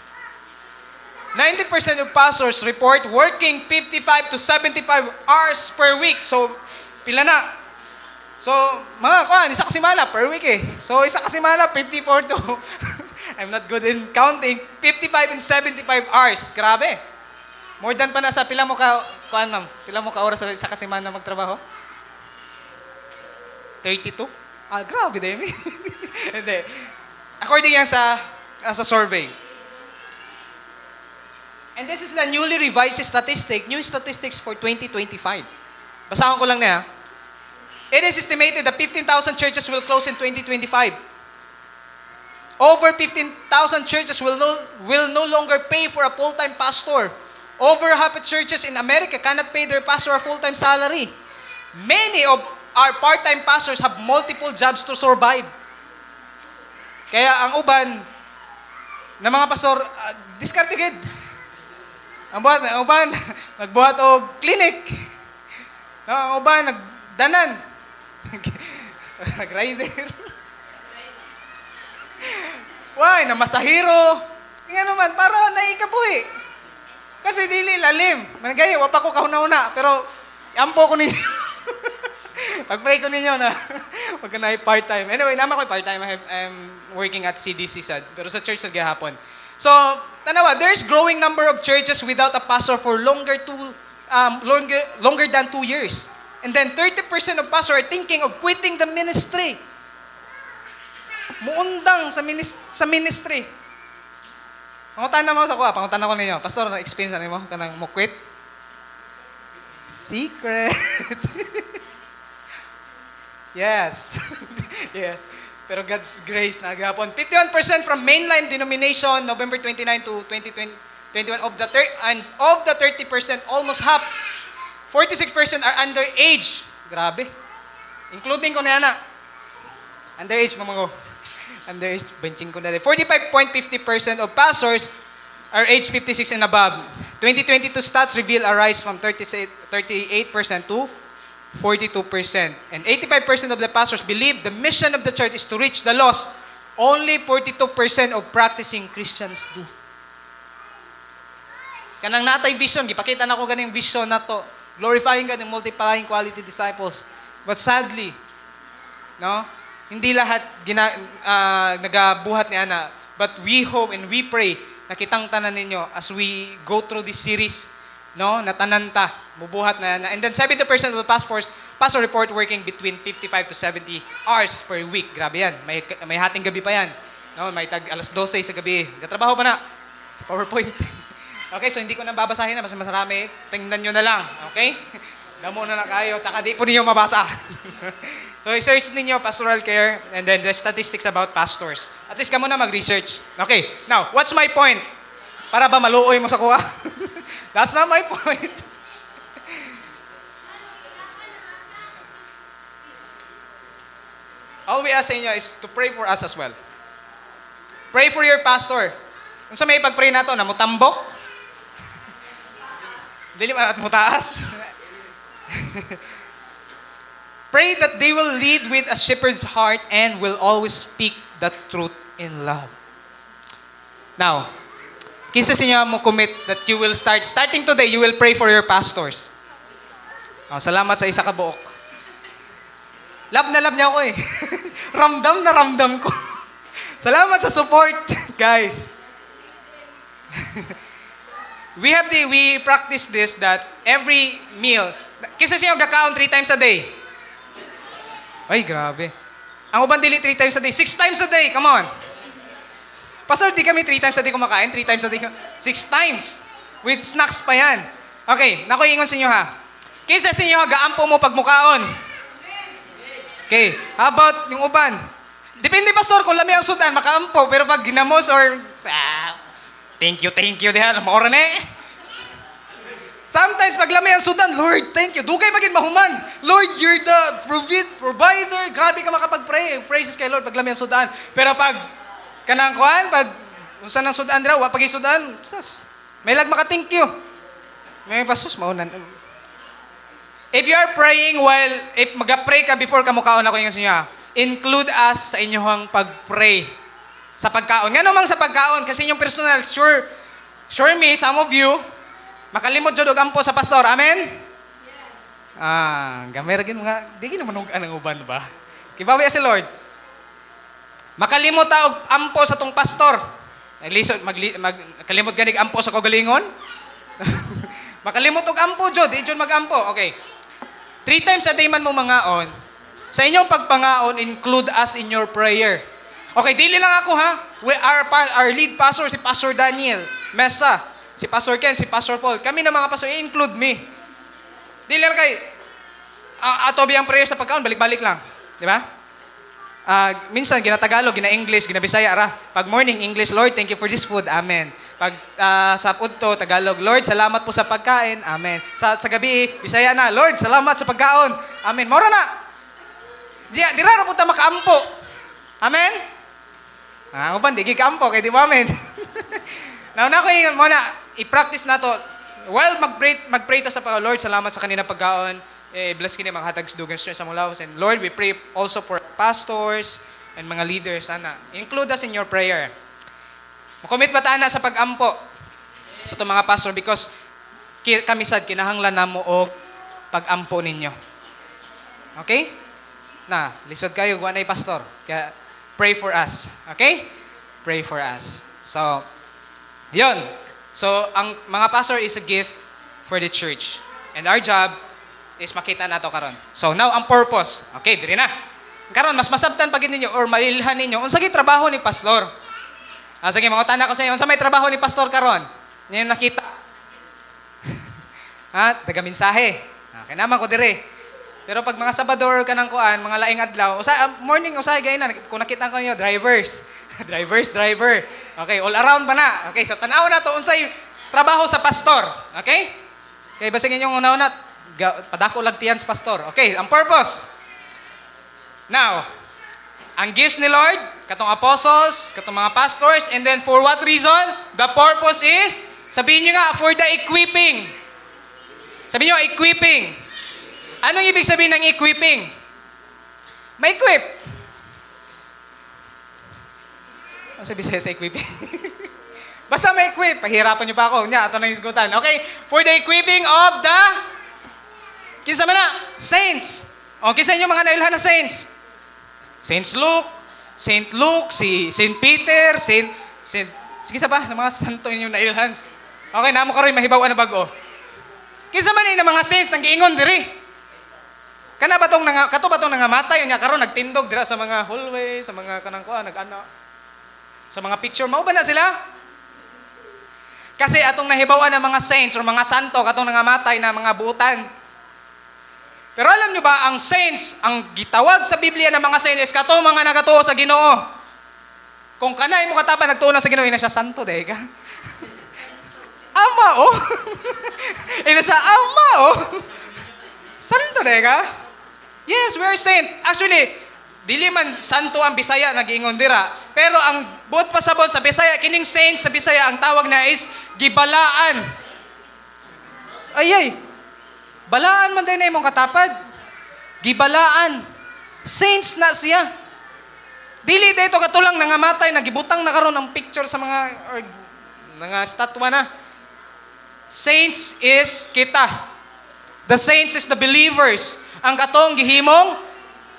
90% of pastors report working 55 to 75 hours per week. So, pila na? So, isa kasimana per week eh. So, isa kasimana, 54 to, I'm not good in counting, 55 and 75 hours. Grabe. More than pa na sa pila mo ma'am? Pila mo ka oras sa isa kasimana magtrabaho? 32? Grabe, Demi. Hindi. According yan sa survey. And this is the newly revised new statistics for 2025. Basahan ko lang na. It is estimated that 15,000 churches will close in 2025. Over 15,000 churches will no longer pay for a full-time pastor. Over half of churches in America cannot pay their pastor a full-time salary. Many of our part-time pastors have multiple jobs to survive. Kaya ang uban na mga pastor, discarded. Ang uban, nagbuhat og clinic. Ang uban, nagdanan. Nag-rider. Why? Na masahiro. Nga naman, para naikabuhi. Kasi dili lalim. Managani, wapa ko kahuna-una. Pero, ampo ko ninyo. Pag-pray ko ninyo na wag ka na part-time. Anyway, naman ko part-time. I'm working at CDC sad. Pero sa church sa gihapon. So, tanawa, there's growing number of churches without a pastor for longer than 2 years. And then 30% of pastors are thinking of quitting the ministry. Muundang sa ministry. Pangutan na mo sa kuha. Pangutan ako ninyo. Pastor, na-experience na mo? Kanang mo quit? Secret. Yes. Yes. Pero God's grace na agapon. 51% from mainline denomination, November 29 to 2021, of the 30%, almost half, 46% are underage. Grabe. Including ko na yana. Underage, mamago. Underage, benching ko na. 45.50% of pastors are age 56 and above. 2022 stats reveal a rise from 38% to 42%. And 85% of the pastors believe the mission of the church is to reach the lost. Only 42% of practicing Christians do. Kanang natay vision, gipakita na ko ganing vision na to. Glorifying God and multiplying quality disciples. But sadly, no? Hindi lahat nagabuhat ni Ana. But we hope and we pray na kitang tanan ninyo as we go through this series, no? Natananta, mubuhat na. And then 70% of the pastor report working between 55 to 70 hours per week. Grabe yan. May hating gabi pa yan. No, may tag alas 12 sa gabi. Gatrabaho pa na sa PowerPoint. Okay, so hindi ko nang babasahin na, mas marami. Tingnan nyo na lang, okay? Damo na kayo, tsaka di po ninyo mabasa. So, i-search ninyo pastoral care and then the statistics about pastors. At least ka muna mag-research. Okay, now, what's my point? Para ba maluoy mo sa kuha? That's not my point. All we ask sa inyo is to pray for us as well. Pray for your pastor. Kung sa may pag-pray na to, na mutambok, dili man at mutaas. Pray that they will lead with a shepherd's heart and will always speak the truth in love. Now, kinsa sa inyo mo commit that you will starting today, you will pray for your pastors. Oh, salamat sa isa ka buok. Love na love niya ako eh. Ramdam na ramdam ko. Salamat sa support, guys. We practice this that every meal, kisa siya gakaon 3 times a day. Ay, grabe. Ang uban dili 3 times a day, 6 times a day, come on. Pastor, di kami 3 times a day kumakain, 3 times a day, 6 times. With snacks pa yan. Okay, nakuingon sa inyo ha. Kisa sa inyo, gaampo mo pagmukaon. Okay, how about yung uban? Depende, pastor, kung lami ang sudan, makaampo, pero pag ginamos or, thank you, diha, maura na eh. Sometimes, pag lami ang sudan, Lord, thank you. Dugay maging mahuman. Lord, you're the provider. Grabe ka makapag-pray. Praises kay Lord, pag lami ang sudan. Pero pag, kanang kuhan, pag, unsan ang sudan dira, wapag sudan, may lag maka-thank you. May pasus, maunan. If you are praying if mag-pray ka before ka mukaon ako yung sinya, include us sa inyong pag-pray sa pagkaon. Nga naman sa pagkaon, kasi inyong personal, sure me, some of you, makalimot jud og ampo sa pastor. Amen? Yes. Gamay ra gid mga, di naman og anang uban ba? Kibawi si Lord. Makalimot ta og ampo sa tong pastor. Lisod makalimot ganig ampo sa kagalingon. Makalimot og ampo jud, di jud magampo. Okay. 3 times a day man mo mangaon. Sa inyong pagpangaon, include us in your prayer. Okay, dili lang ako ha. Our lead pastor, si Pastor Daniel Mesa, si Pastor Ken, si Pastor Paul. Kami na mga pastor, include me. Dili lang kay, atobi ang prayer sa pagkaon, balik-balik lang. Di ba? Minsan, gina-Tagalog, gina-English, gina-Bisaya, ara. Pag morning, English, Lord, thank you for this food. Amen. Pag sa udto, Tagalog, Lord, salamat po sa pagkain. Amen. Sa gabi, Bisaya na, Lord, salamat sa pagkaon. Amen. Maura na. Dira ra punta makaampo. Amen? Uban, di kaampo, kay di ba amen? Nauna ko yung muna, i-practice na to. While mag-pray ta sa Lord, salamat sa kanina pagkaon. Bless kini mga hatag dugan sa mong lawas. And Lord, we pray also for pastors and mga leaders. Ana, include us in your prayer. Makomit ba na sa pag-ampo sa itong mga pastor because kami sad kinahanglan namo og pag-ampo ninyo. Okay? Na, lisod kayo, guwanay pastor. Kaya, pray for us. Okay? Pray for us. So, yun. So, ang mga pastor is a gift for the church. And our job is makita nato karon. So, now, ang purpose. Okay, diri na. Karon, mas masabtan pagin ninyo or mailhan ninyo, unsa gi trabaho ni pastor? Sige, mga tanan ko sa inyo, unsa may trabaho ni pastor karon? Ninyo nakita. Taga-mensahe. Okay naman ko dire. Pero pag mga Sabador ka ng kuan, mga laing adlaw, morning usay gay na, kung nakita ko niyo, drivers. Driver. Okay, all around pa na. Okay, so tanaw na to unsay trabaho sa pastor. Okay? Okay, basig inyong una-una, padako lagtian sa pastor. Okay, ang purpose. Now, ang gifts ni Lord, katong apostles, katong mga pastors, and then for what reason? The purpose is, sabihin niyo nga, for the equipping. Sabihin niyo, equipping. Anong ibig sabihin ng equipping? Ma-equip. Ano sabi sa equipping? Basta may equip. Pahirapan niyo pa ako. Nya, ito na isgutan. Okay? For the equipping of the kinsa man na? Saints. O, kinsa inyo mga nailhan na saints? Saint Luke, si Saint Peter, sige sa ba? Ng mga santo inyong nailhan. Okay, namo ka rin mahibawan na bago. Kinsa man na mga saints nang giingon diri. Kana ba tong kato ba tong nangamatay unya karon nagtindog dira sa mga hallway, sa mga kanang kuan nag-ana. Sa mga picture mao ba na sila? Kasi atong nahibawan ng mga saints or mga santo katong nangamatay na mga buutan. Pero alam nyo ba, ang saints, ang gitawag sa Biblia ng mga saints is katong mga nagatuo sa Ginoo. Kung kanay mo katapa nagtuo na sa Ginoo, ina siya santo, dahi ka. Ama, oh. Ina siya, ama, oh. Santo, dahi ka. Yes, we are saint. Actually, dili man santo ang Bisaya nag-iingon dira. Pero ang buot pasabot sa Bisaya, kining saint sa Bisaya, ang tawag na is gibalaan. Ay. Balaan man din na imong katapad. Gibalaan. Saints na siya. Dili dito katulang nangamatay, nagibutang na karon ang picture sa mga statwa na. Saints is kita. The saints is the believers. Ang katong gihimong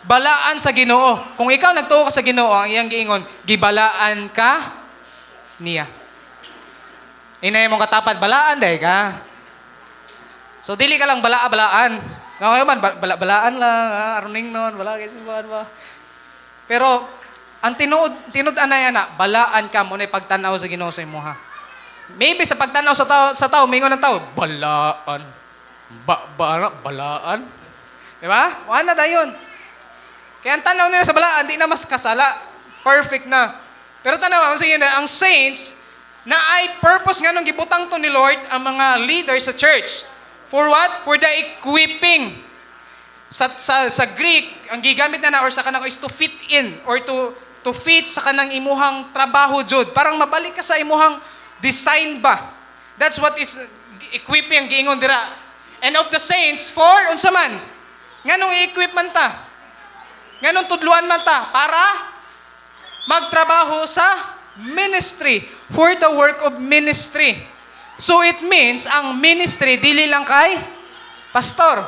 balaan sa Ginoo. Kung ikaw nagtuo ka sa Ginoo, ang iyang giingon, gibalaan ka niya. Inay mong katapad, balaan dahi ka. So, dili ka lang balaan. Ngayon man, balaan lang, aruning nun, wala kayo simbahan ba. Pero, ang tinud-an na yan balaan ka mo na pagtanaw sa Ginoo sa imuha. Maybe sa pagtanaw sa tao, mingon ng tao, balaan. Balaan? Diba? Wala na yun. Kaya ang tanaw nila sa balaan, di na mas kasala. Perfect na. Pero tanaw, ang saints, na ay purpose nga nung gibutang to ni Lord ang mga leaders sa church. For what? For the equipping. Sa Greek, ang gigamit na or sa kanang is to fit in or to fit sa kanang imuhang trabaho jud. Parang mabalik ka sa imuhang design ba. That's what is equipping ang giingon dira. And of the saints for unsa man? Nganong i-equip man ta? Nganong tudluan man ta para magtrabaho sa ministry, for the work of ministry. So it means, ang ministry, dili lang kay pastor.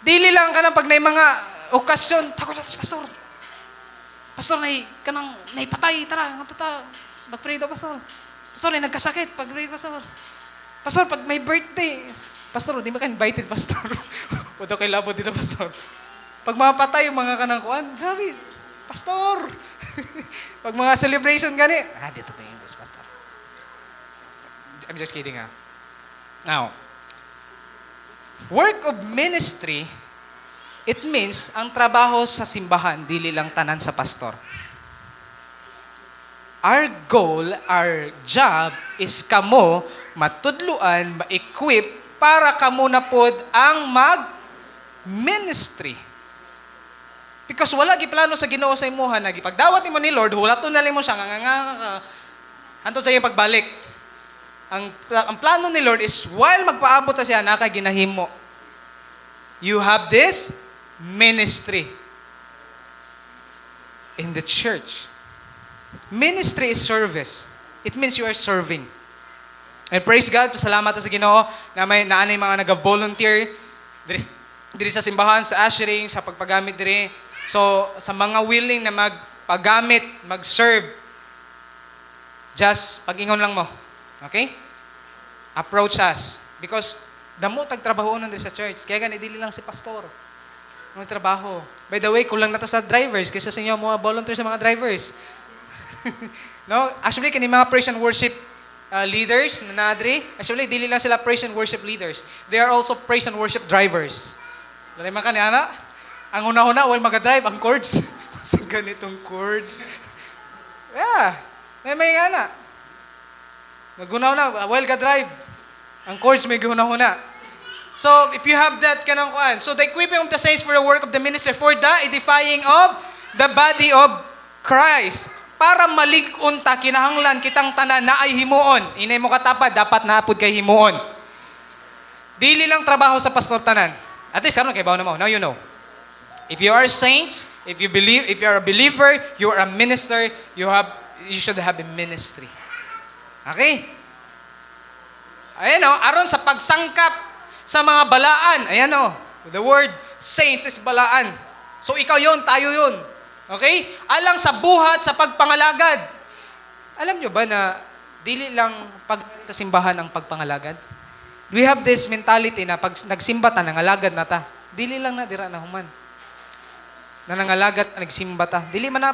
Dili lang ka na pag na mga okasyon, takot si pastor. Pastor, kanang naipatay, tara, mag-pray daw, pastor. Pastor, nagkasakit, pag-pray, pastor. Pastor, pag may birthday, pastor, di ba ka invited, pastor? O daw kay labo dito, pastor. Pag mapatay yung mga kanang kuan, grabe, pastor. Pag mga celebration gani, dito tayo English, pastor. I'm just kidding, ha. Now, work of ministry, it means ang trabaho sa simbahan, dili lang tanan sa pastor. Our goal, our job is kamo matudluan, ma-equip para kamo na pod ang mag-ministry. Because wala giplano sa Ginoo sa imuha na gipagdawat nimo ni Lord, hulaton na mo siya hanto sa iyong pagbalik. Ang plano ni Lord is while magpaabot na siya naka ginahimo. You have this ministry in the church. Ministry is service. It means you are serving. And praise God, pasalamat sa Ginoo na may naanay mga nag-volunteer diri sa simbahan, sa ushering, sa pagpagamit diri. So, sa mga willing na magpagamit, mag-serve, just pag-ingon lang mo. Okay? Approach us. Because damo tagtrabaho nun diri sa church. Kaya gani, dili lang si pastor. Ang trabaho. By the way, kulang na ta sa drivers kaysa sa inyo mga volunteer sa mga drivers. No? Actually, kani mga praise and worship leaders na nadri, actually, dili lang sila praise and worship leaders. They are also praise and worship drivers. Dali man ka ni ana? Ang una-una, while mag-drive, ang chords. So, ganitong chords. Yeah. May nga na. Naguna-una, while ka-drive, ang chords may guna-huna. So, if you have that, kanang kuan. So, the equipping of the saints for the work of the ministry, for the edifying of the body of Christ. Para malig-un ta, kinahanglan kitang tanan na ay himuon. Inay mo katapad, dapat naapod kay himuon. Dili lang trabaho sa pastor tanan. At least, karon kay bawo na mo. Now you know. If you are saints, if you are a believer, you are a minister, you should have a ministry. Okay? Ayan aron sa pagsangkap sa mga balaan. Ayan the word saints is balaan. So ikaw yon, tayo yon. Okay? Alang sa buhat, sa pagpangalagad. Alam nyo ba na dili lang pag sa simbahan ang pagpangalagad? We have this mentality na pag nagsimba ta, nangalagad na ta. Dili lang na dira na human. Na nangalagad, nagsimba ta. Dili man na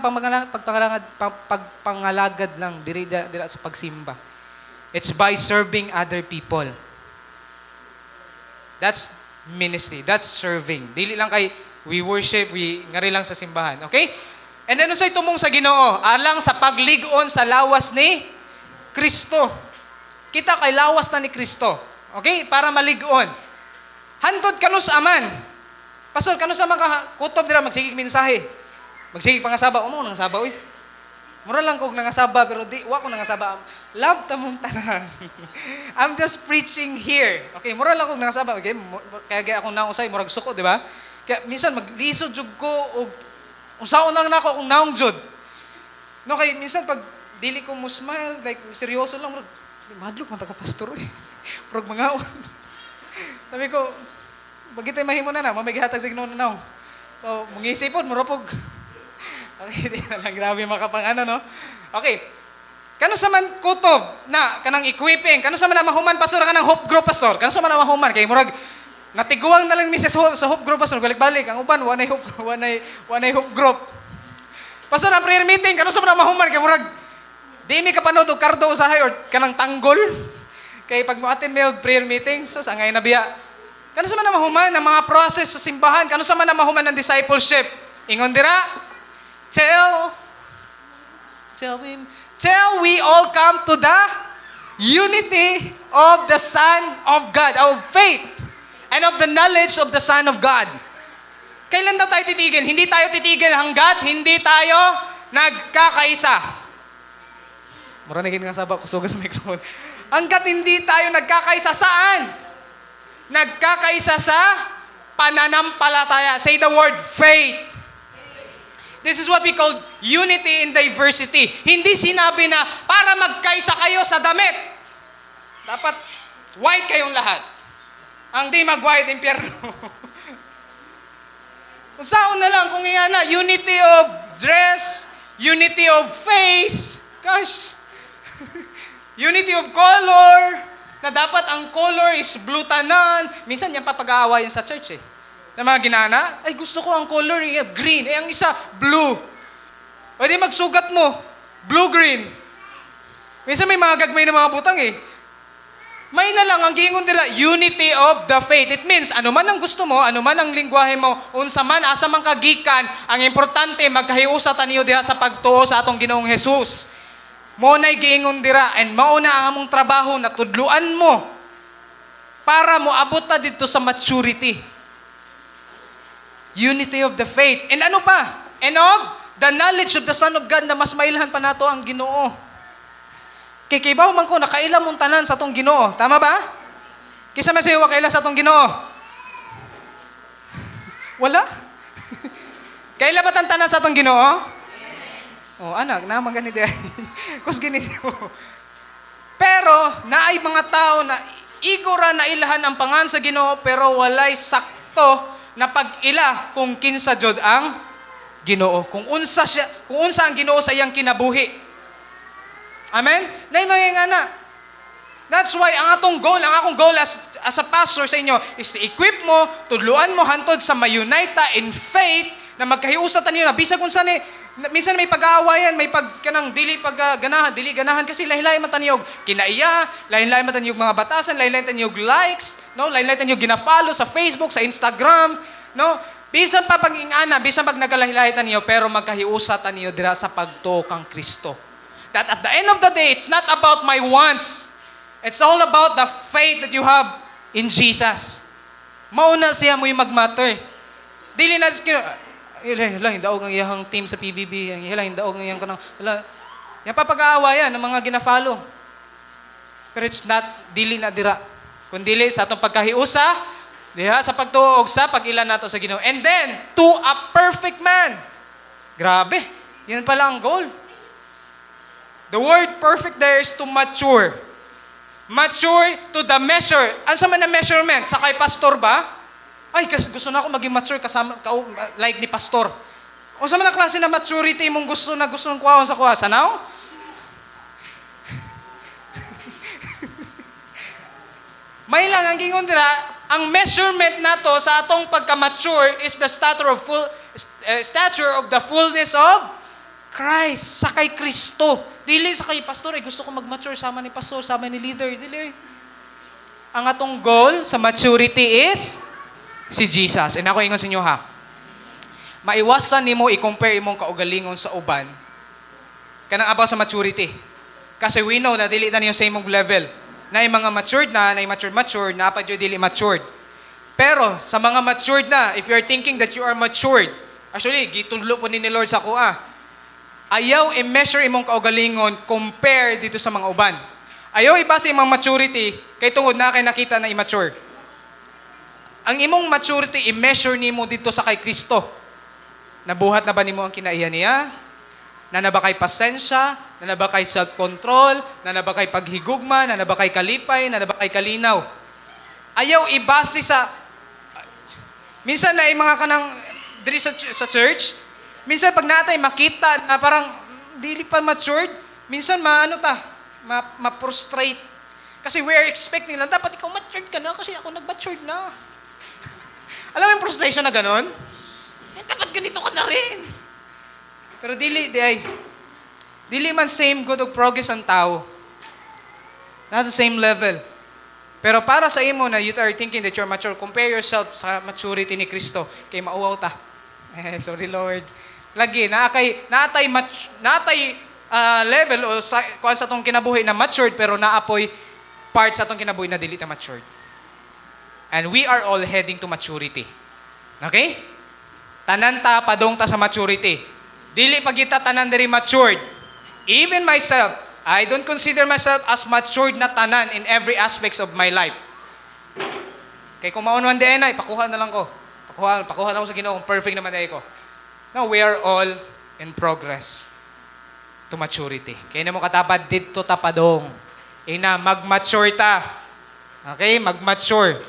pagpangalagad lang, dira sa pagsimba. It's by serving other people. That's ministry. That's serving. Dili lang kay we worship, we ngari lang sa simbahan. Okay? And then usay tumong sa Ginoo, alang sa paglig-on sa lawas ni Kristo. Kita kay lawas na ni Kristo. Okay? Para malig-on. Hantod kanus aman. Pastor, kanus aman ka kutob dira magsigig mensahe. Magsigig pangasaba, umo nang saba oy. Mura lang kog nangasaba pero wa ko nangasaba. Love ta mong tanan. I'm just preaching here. Okay, mura lang kog nangasaba. Okay, kaya akong nausay murag suko, di ba? Kaya minsan maglisod jud ko og unsaon lang nako kung naong jud. No kay minsan pag dili ko mo smile, like seryoso lang murag madlok man taga pastor eh. Murag mangaon. Sabi ko, bagitay mahimo na mamay gihatag sa Ginoo na naong. So, mungisipon murapog. Okay, di na lang grabe makapang no? Okay. Kano sa man kutob na kanang equipping, kano sa man mahuman pastor kanang hope group pastor. Kano sa man mahuman kay murag natiguang na lang mi sa hope group pastor balik-balik ang uban wanay hope group. Pastor ang prayer meeting kano sa man mahuman kay murag di mi kapanood og kardo usahay or kanang tanggol. Kay pag mo-attend mi og prayer meeting so sa ngay nabiya. Kano sa man mahuman ang mga process sa simbahan, kano sa man mahuman ng discipleship. Ingon dira Till we all come to the unity of the Son of God, of faith, and of the knowledge of the Son of God. Kailan daw tayo titigil? Hindi tayo titigil hanggat hindi tayo nagkakaisa. Mura na nga sabak, kusugas sa microphone. Hanggat hindi tayo nagkakaisa saan? Nagkakaisa sa pananampalataya. Say the word faith. This is what we call unity in diversity. Hindi sinabi na para magkaisa kayo sa damit. Dapat white kayong lahat. Ang di mag-white, impyerno. Saan na lang kung iyan na, unity of dress, unity of face, gosh, unity of color, na dapat ang color is blue tanan. Minsan yan papag-aawayan sa church ng mga ginana, ay gusto ko ang color green, ang isa blue. O di magsugat mo, blue-green. Minsan may mga gagmay ng mga butang May na lang ang giingon nila, unity of the faith. It means, ano man ang gusto mo, ano man ang lingwahe mo, unsa man, asa man kagikan, ang importante, magkahiusa taniyo diha sa pagtuo sa atong Ginoong Jesus. Mo na'y giingon dira, and mauna ang among trabaho na tudluan mo para mo abot ta dito sa maturity. Unity of the faith. And ano pa? And of the knowledge of the Son of God na mas mailhan pa nato ang Ginoo. Kay kibaw man ko nakailam mong tanan sa atong Ginoo. Tama ba? Kisa man sayo kaila sa atong Ginoo. Wala? Kaila ba tanan sa atong Ginoo? Oh, anak, naman ganito. Kus ganito. Pero naay mga tao na igora na ilahan ang pangan sa Ginoo pero walay sakto na pag-ila kung kinsa jud ang Ginoo. Kung unsa ang Ginoo sa iyang kinabuhi. Amen? Nay magingana. That's why ang akong goal as a pastor sa inyo is to equip mo, tudluan mo hantod sa ma-unite in faith na magkahiusa ta niyo na bisag unsa ni minsan may pag-aawayan, may kanang dili ganahan kasi lahi-lahi man taniyog kinaiya, lahi-lahi man taniyog mga batasan, lahi-lahi taniyog likes, no? Lahi-lahi taniyog gina-follow sa Facebook, sa Instagram, no? Bisan pa pag-ingana, bisan pag nagalahi-lahi taniyo, pero magkahiusa taniyo dira sa pagtuo kang Kristo. That at the end of the day, it's not about my wants. It's all about the faith that you have in Jesus. Mauna siya mo yung mag-matter. Dili na hindi daog ang iyang team sa PBB, hindi daog ang iyang kanang, yan papag-aawayan ng mga gina-follow. Pero it's not, dili na dira. Kung dili sa atong pagkahiusa, dira sa pagtuog sa pag-ilan nato sa Ginoo. And then, to a perfect man. Grabe. Yan pala ang goal. The word perfect there is to mature. Mature to the measure. Ano sa man na measurement? Sa kay pastor ba? Ay, gusto na ako maging mature kasama, like ni pastor. O sa man na klase na maturity mong gusto ng kuha sa kuha? Sanaw? May lang ang gingon dira, ang measurement nato sa atong pagka-mature is the stature of the fullness of Christ, sa kay Kristo. Dili sa kay pastor, gusto ko mag-mature sama ni pastor, sama ni leader. Dili. Ang atong goal sa maturity is si Jesus. And ako ingon sa inyo ha, maiwasan nimo i-compare imong kaugalingon sa uban kanang about sa maturity. Kasi we know na dili na niyo sa imong level. Na yung mga matured na yung matured, na pa dili matured. Pero sa mga matured na, if you are thinking that you are matured, actually, gitudlo po ni Lord sa kuha. Ayaw i-measure imong kaugalingon compare dito sa mga uban. Ayaw ibasa imong maturity kay tungod na kay nakita na immature. Ang imong maturity i-measure nimo dito sa kay Kristo. Nabuhat na ba nimo ang kinaiya niya? Na ba kay pasensya? Na ba kay self-control? Na ba kay paghigugma? Na ba kay kalipay? Na ba kay kalinaw? Ayaw ibase sa... Minsan na yung mga kanang diri sa church, minsan pag natay makita na parang dili pa matured, minsan ma-frustrate. Kasi we are expecting lang, dapat ikaw matured ka na kasi ako nag-matured na. Alam mo yung frustration na ganon? Dapat ganito ka na rin. Pero dili man same good og progress ang tao. Not the same level. Pero para sa imo na you are thinking that you're mature, compare yourself sa maturity ni Kristo. Kay mauwaw ta. Sorry Lord. Lagi, naatay level o sa atong kinabuhi na matured pero naapoy part sa atong kinabuhi na dili ta matured. And we are all heading to maturity. Okay? Tanan ta, padong ta sa maturity. Dili pagita tanan diri matured. Even myself, I don't consider myself as matured na tanan in every aspects of my life. Kay kung maunwan di ay, pakuha na lang ko. Pakuha lang ko sa Ginoo kung perfect naman dahil ko. No, we are all in progress to maturity. Kaya na mo katapad dito tapadong. Ina, mag-mature ta. Okay, mag-mature.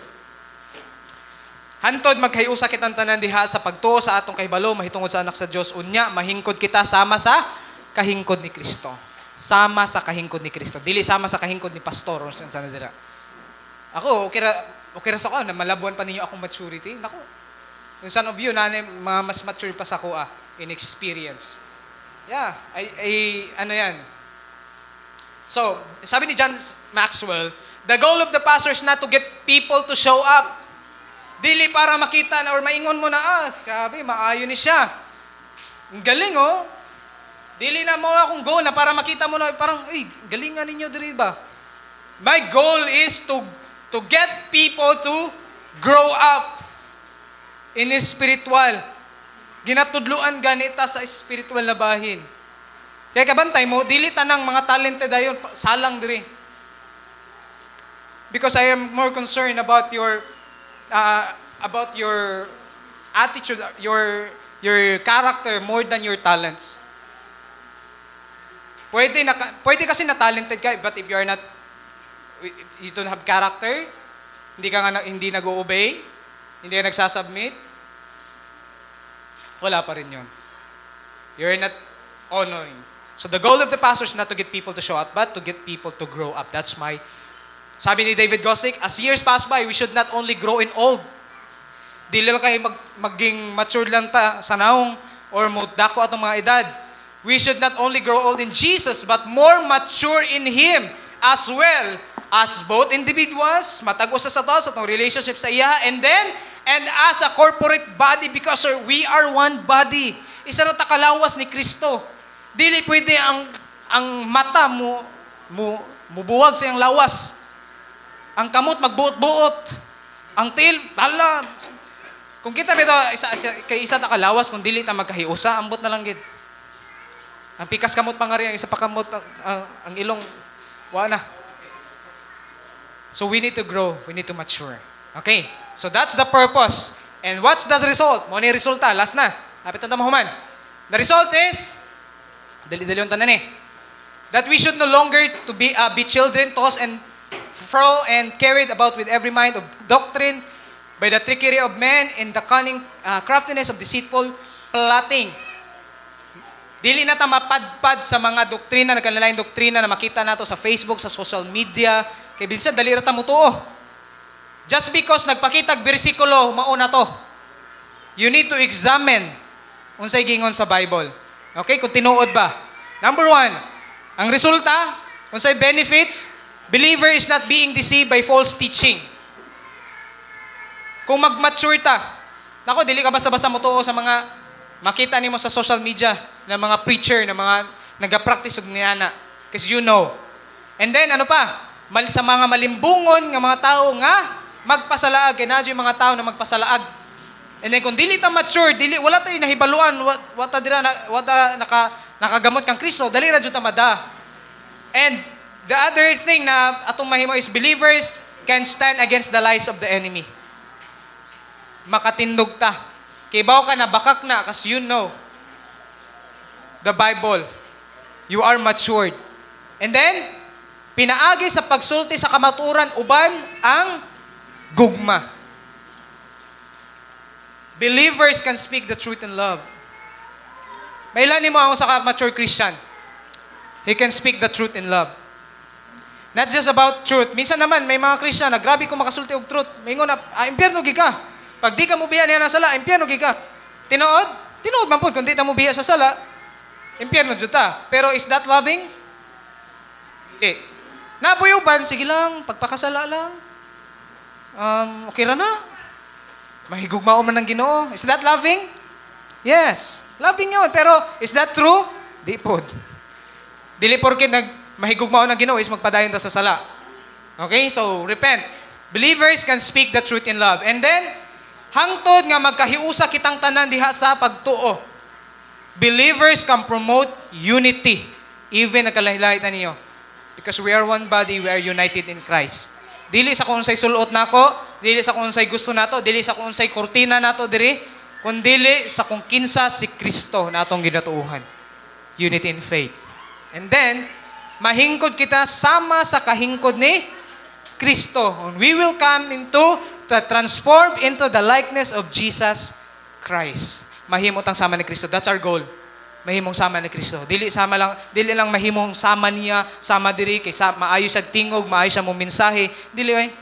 Hantod magkayusa kitang tanan diha sa pagtuo sa atong kahibalo mahitungod sa anak sa Dios unya mahingkod kita sama sa kahingkod ni Kristo. Sama sa kahingkod ni Kristo. Dili sama sa kahingkod ni pastor o sana dira. Ako okay ra sa ko na malabuan pa ninyo akong maturity. Nako. Yung some of you na mga mas mature pa sa ko in experience. Yeah, ano yan. So, sabi ni John Maxwell, the goal of the pastor is not to get people to show up. Dili para makita na or maingon mo na, grabe, maayo ni siya. Ang galing, oh. Dili na mo akong goal na para makita mo na, parang, galingan ninyo diri ba? My goal is to get people to grow up in spiritual. Ginatudluan ganita sa spiritual na bahin. Kaya kabantay mo, dili tanang mga talented ayon, salang diri. Because I am more concerned about your attitude, your character more than your talents. Pwede kasi na talented ka, but if you are not, you don't have character, hindi nag-o-obey, hindi ka nagsasubmit, wala pa rin yun. You're not honoring. So the goal of the pastor is not to get people to show up, but to get people to grow up. That's my sabi ni David Gossick, as years pass by, we should not only grow in old. Dili lang kayo maging mature lang ta sa naong or dako atong mga edad. We should not only grow old in Jesus, but more mature in Him as well as both individuals, matag-usa sa to, sa itong relationship sa iya, and as a corporate body because we are one body. Isa na takalawas ni Kristo. Dili pwede ang mata mo buwag sa iyang lawas. Ang kamot magbuot-buot. Ang tail, hala. Kung kita bito, isa ta kalawas, kung dili ta magkahiusa, ambot na lang gid. Ang pikas kamot pangari, ang isa pa kamot, ang ilong, wala na. So we need to grow, we need to mature. Okay, so that's the purpose. And what's the result? Mo ni resulta, last na. Hapit na mahuman. The result is, dali-dali yung tanan That we should no longer to be children tossed and fro and carried about with every mind of doctrine by the trickery of men and the cunning craftiness of deceitful plotting. Dili na ta mapadpad sa mga doktrina, nagkalalayang doktrina na makita nato sa Facebook, sa social media. Kay bisan dali ra ta mutuo. Just because nagpakitag bersikulo, mauna to. You need to examine unsay gingon sa Bible. Okay, kung tinuod ba. Number 1, ang resulta, unsay benefits, believer is not being deceived by false teaching. Kung mag-mature ta, nako, dili ka basta-basta mutuo sa mga makita nimo sa social media ng mga preacher, ng mga nagapractice og niana. Because you know. And then, ano pa? Sa mga malimbungon ng mga tao nga, magpasalaag. Kaya na yung mga tao na magpasalaag. And then, kung dili ta mature, wala tayo nahibaluan, nakagamot kang Kristo, dali ra jud ta mada. And the other thing na atong mahimo is believers can stand against the lies of the enemy. Makatindog ta. Kay bawo ka na, bakak na, kasi you know the Bible. You are matured. And then, pinaagi sa pagsulti sa kamaturan, uban ang gugma. Believers can speak the truth in love. Mailan mo ako sa mature Christian? He can speak the truth in love. Not just about truth. Minsan naman, may mga Christian na grabe ko makasulti og truth. Maingon na, impyerno gika. Pag di ka mo biya niya na sala, impyerno gika. Tinuod? Tinuod man po. Kung di ka mo biya sa sala, impyerno juta. Pero is that loving? Hindi. Napuyuban, sige lang, pagpakasala lang. Okay ra na. Mahigugmao man ng Ginoo. Is that loving? Yes. Loving yun. Pero is that true? Di po. Dili porke mahigugmao ng Ginoo is magpadayon ta sa sala. Okay? So, repent. Believers can speak the truth in love. And then, hangtod nga magkahiusa kitang tanan diha sa pagtuo. Believers can promote unity. Even nagkalahi-lahi ta niyo. Because we are one body, we are united in Christ. Dili sa kung say sulot nako, dili sa kung say gusto nato, dili sa kung say kurtina nato diri, kundi sa kung kinsa si Kristo na atong ginatuuhan. Unity in faith. And then, mahingkod kita sama sa kahingkod ni Kristo. We will come transform into the likeness of Jesus Christ. Mahimot ang sama ni Kristo. That's our goal. Mahimong sama ni Kristo. Dili lang mahimong sama niya, sama diri kay maayo siya tingog, maayo siya mo mensahe. Dili ay.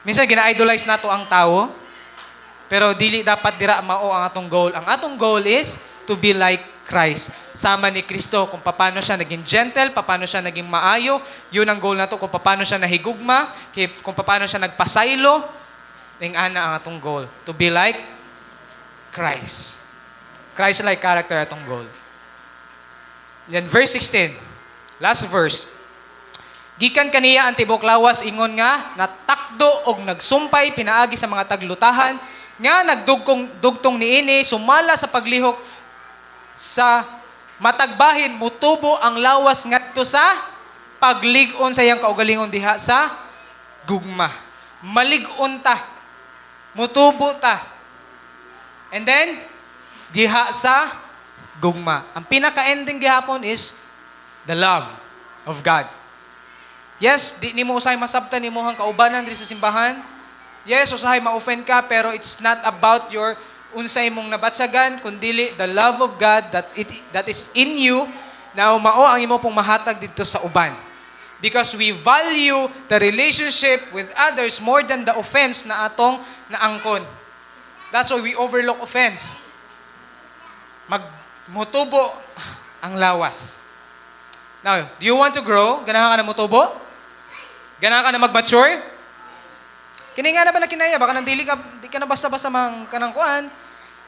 Minsan gina-idolize nato ang tao, pero dili dapat dira mao ang atong goal. Ang atong goal is to be like Christ. Sama ni Kristo kung paano siya naging gentle, paano siya naging maayo. Yun ang goal nato kung paano siya nahigugma, kung paano siya nagpasaylo. Ning ana ang atong goal. To be like Christ. Christ-like character atong goal. Yan, verse 16. Last verse. Gikan kaniya ang tibok lawas ingon nga natakdo og nagsumpay pinaagi sa mga taglutahan nga nagdugtong niini sumala sa paglihok sa matagbahin mutubo ang lawas ngadto sa paglig-on sa iyang kaugalingon diha sa gugma. Malig-on ta. Mutubo ta. And then diha sa gugma. Ang pinaka-ending gihapon is the love of God. Yes, di nimo usahay masabtan nimo hang kaubanan diri sa simbahan. Yes, usahay ma-offend ka pero it's not about your unsay mong nabatsagan kundi the love of God that is in you na mao ang imo pong mahatag dito sa uban. Because we value the relationship with others more than the offense na atong naangkon. That's why we overlook offense. Magmutubo ang lawas. Now, do you want to grow? Ganahan ka na mutubo? Ganahan ka na mag-mature? Kini nga na ba na kinaya? Baka nang di ka na basta-basta mang kanang kuan.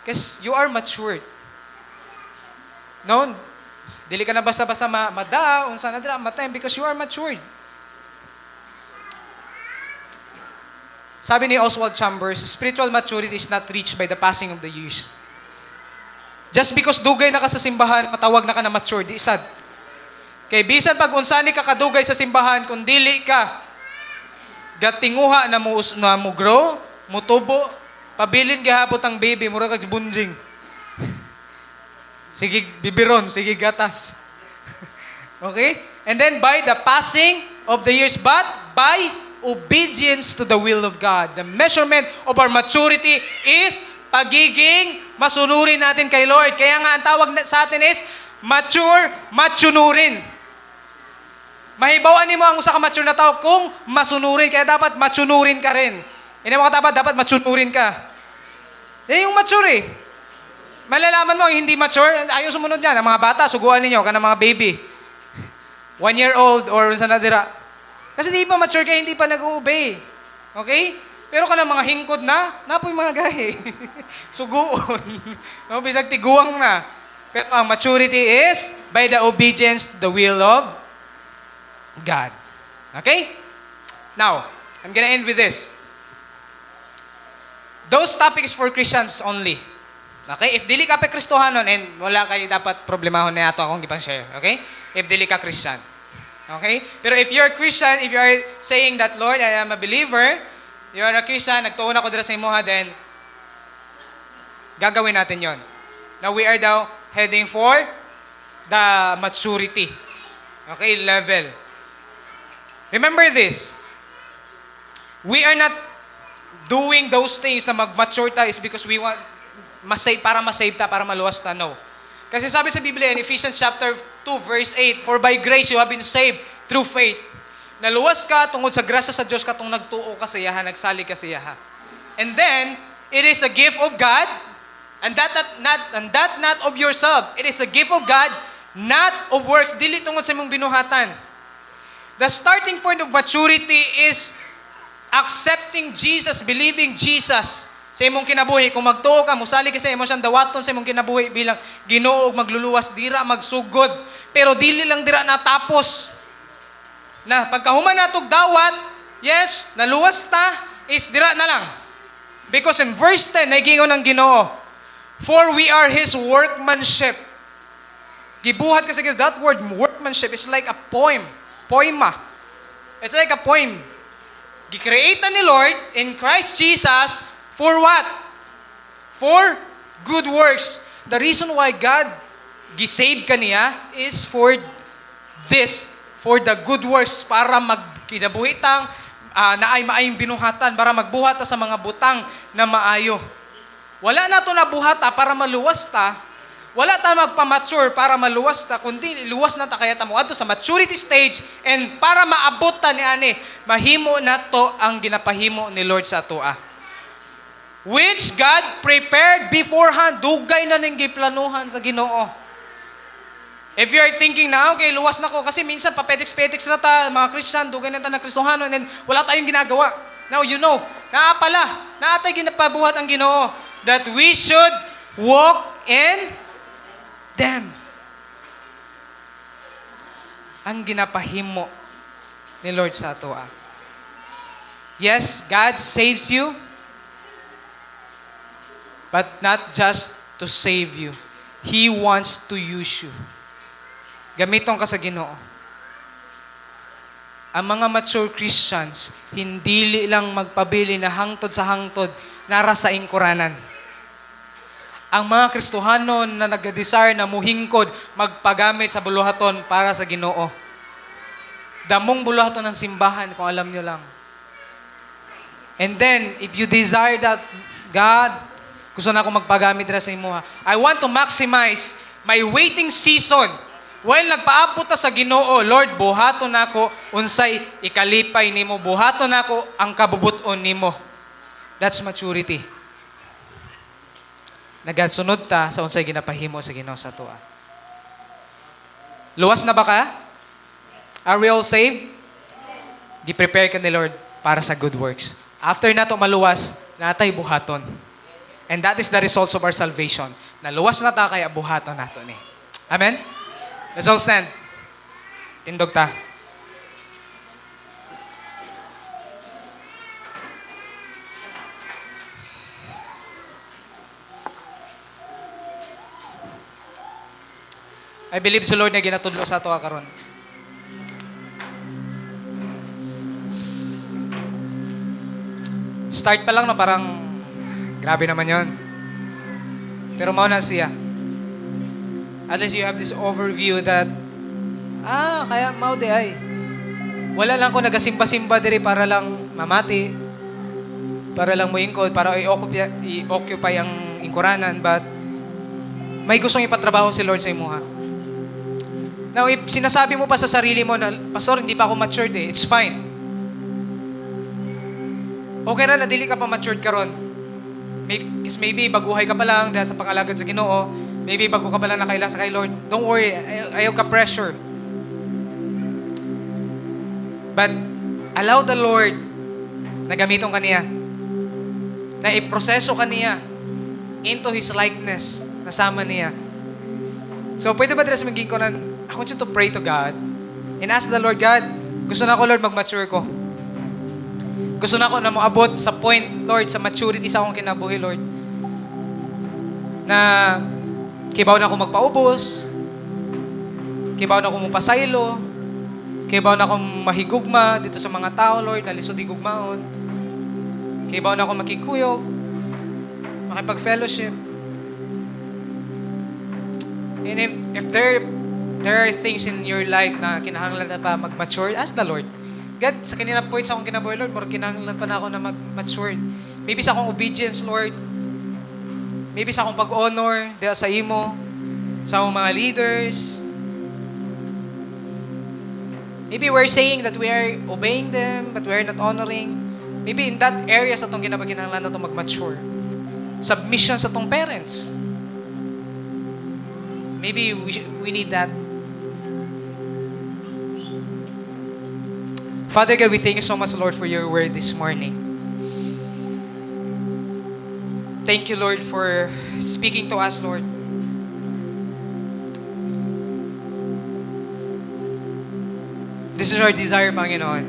Because you are matured. No? Dili ka na basta-basta mada, unsa na dira matay because you are matured. Sabi ni Oswald Chambers, spiritual maturity is not reached by the passing of the years. Just because dugay na ka sa simbahan, matawag na ka na mature, di sad. Kay bisan pag unsani ka kadugay sa simbahan, kung dili ka gatinguha na mo grow, mutubo, pabilin gihapot ang baby, mura kag bunjing. Sige bibiron, sige gatas. Okay? And then by the passing of the years, but by obedience to the will of God. The measurement of our maturity is pagiging masunurin natin kay Lord. Kaya nga ang tawag sa atin is mature, matsunurin. Mahibawan mo ang usa ka mature na tao kung masunurin. Kaya dapat matsunurin ka rin. Hindi mo dapat matsunurin ka. Yan yung mature eh. Malalaman mo, hindi mature, ayaw sumunod yan. Ang mga bata, suguan ninyo, ka ng mga baby. 1-year-old or sa nadira. Kasi hindi pa mature kaya hindi pa nag-obey. Okay? Pero ka ng mga hingkod na, napoy mga gahe. Suguon. No, bisag tiguang na. Pero ang maturity is by the obedience to the will of God. Okay? Now, I'm gonna end with this. Those topics for Christians only. Okay? If dili ka pa Kristohanon and wala kayo dapat problemahon na ato akong gipang share. Okay? If dili ka Christian. Okay? Pero if you're a Christian, if you are saying that, Lord, I am a believer, you are a Christian, nagtuon ako dira sa imuha, then gagawin natin yon. Now, we are now heading for the maturity. Okay? Level. Remember this. We are not doing those things na mag-mature ta is because we want para masave ta, para maluwas ta. No. Kasi sabi sa Biblia in Ephesians chapter 2 verse 8, for by grace you have been saved through faith. Naluwas ka tungod sa grasya sa Diyos katong nagtuo ka sa iyaha, nagsali ka sa iyaha. And then, it is a gift of God, and that not of yourself. It is a gift of God, not of works. Dili tungod sa imong binuhatan. The starting point of maturity is accepting Jesus, believing Jesus sa imong kinabuhi. Kung magtuo ka, musali ka sa imo siyang dawaton sa imong kinabuhi bilang Ginoo, magluluwas dira, magsugod. Pero dili lang dira natapos. Na pagkahuman natog dawat, yes, naluwas ta, is dira na lang. Because in verse 10, nagingon ng Ginoo, for we are His workmanship. Gibuhat kasi that word workmanship is like a poem. Poema. It's like a poem. Gikreate ni Lord in Christ Jesus for what? For good works. The reason why God gisave ka niya is for this, for the good works, para magkinabuhitang naay maayong binuhatan, para magbuhat ta sa mga butang na maayo. Wala na to nabuhata para maluwas ta. Wala ta magpa-mature para maluwas ta, kundi luwas na ta kaya ta mo adto sa maturity stage, and para maabot ta ni ani, mahimo na to ang ginapahimo ni Lord sa atoa. Which God prepared beforehand, dugay na ning giplanuhan sa Ginoo. If you are thinking na, okay, luwas na ko, kasi minsan papetex-petex na ta, mga Christian, dugay na ta na Kristohanon, and wala tayong ginagawa. Now you know, naatay ginapabuhat ang Ginoo, that we should walk in them. Ang ginapahimo ni Lord sa atoa. Yes, God saves you, but not just to save you. He wants to use you. Gamiton ka sa Ginoo. Ang mga mature Christians, hindi lang magpabili na hangtod sa hangtod, nara sa ingkuranan. Ang mga Kristohanon na nag-desire na muhingkod, magpagamit sa buluhaton para sa Ginoo. Damong buluhaton ng simbahan, kung alam nyo lang. And then, if you desire that, God, gusto na ako magpagamit na sa imuha. I want to maximize my waiting season. While nagpaabot ta sa Ginoo, Lord, buhaton ako unsay ikalipay nimo, buhaton ako ang kabubuton nimo. That's maturity. Nagasunod ta sa unsay ginapahimo sa Ginoo sa tuwa. Luwas na ba ka? Are we all saved? Gi-prepare ka ni Lord para sa good works. After nato maluwas, natay buhaton. And that is the results of our salvation. Naluwas na ta kaya buhaton nato ni. Amen? Let's all stand. Tindog ta. I believe sa Lord na ginatudlo sa ato karon. Start pa lang na parang grabe naman yon. Pero mao na siya. At least you have this overview that Kaya mao di ay. Wala lang ko nagasimba-simba diri para lang mamati, para lang moingkod, para i-occupy ang ingkuranan, but may gustong ipatrabaho si Lord sa imuha. Now, if sinasabi mo pa sa sarili mo na, Pastor, hindi pa ako matured it's fine. Okay ra na dili ka pa matured karon. Maybe baguhay ka pa lang dahil sa pangalagad sa Ginoo. Maybe bago ka pa lang nakaila sa kay Lord. Don't worry, ayaw ka pressure. But allow the Lord na gamiton ka niya. Na iproseso ka niya into His likeness. Nasama niya. So, pwede ba dito maging ko na, I want you to pray to God and ask the Lord, God, gusto na ako, Lord, mag-mature ko. Gusto na ako na moabot sa point, Lord, sa maturity sa akong kinabuhi, Lord. Na kibaw na ako magpaubos, kibaw na ako mapasaylo, kibaw na ako mahigugma dito sa mga tao, Lord, na lisod higugmaon. Kibaw na ako makikuyog, makipag-fellowship. And if there are things in your life na kinahanglan na pa mag-mature, ask the Lord. God, sa kanina point sa akong kinabuhi, Lord, more kinahanglan pa na ako na mag-mature. Maybe sa akong obedience, Lord. Maybe sa akong pag-honor, dahil sa imo, sa akong mga leaders. Maybe we're saying that we are obeying them, but we are not honoring. Maybe in that area sa itong kinahanglan na itong mag-mature. Submission sa itong parents. Maybe we need that. Father God, we thank you so much, Lord, for your word this morning. Thank you, Lord, for speaking to us, Lord. This is our desire, Panginoon,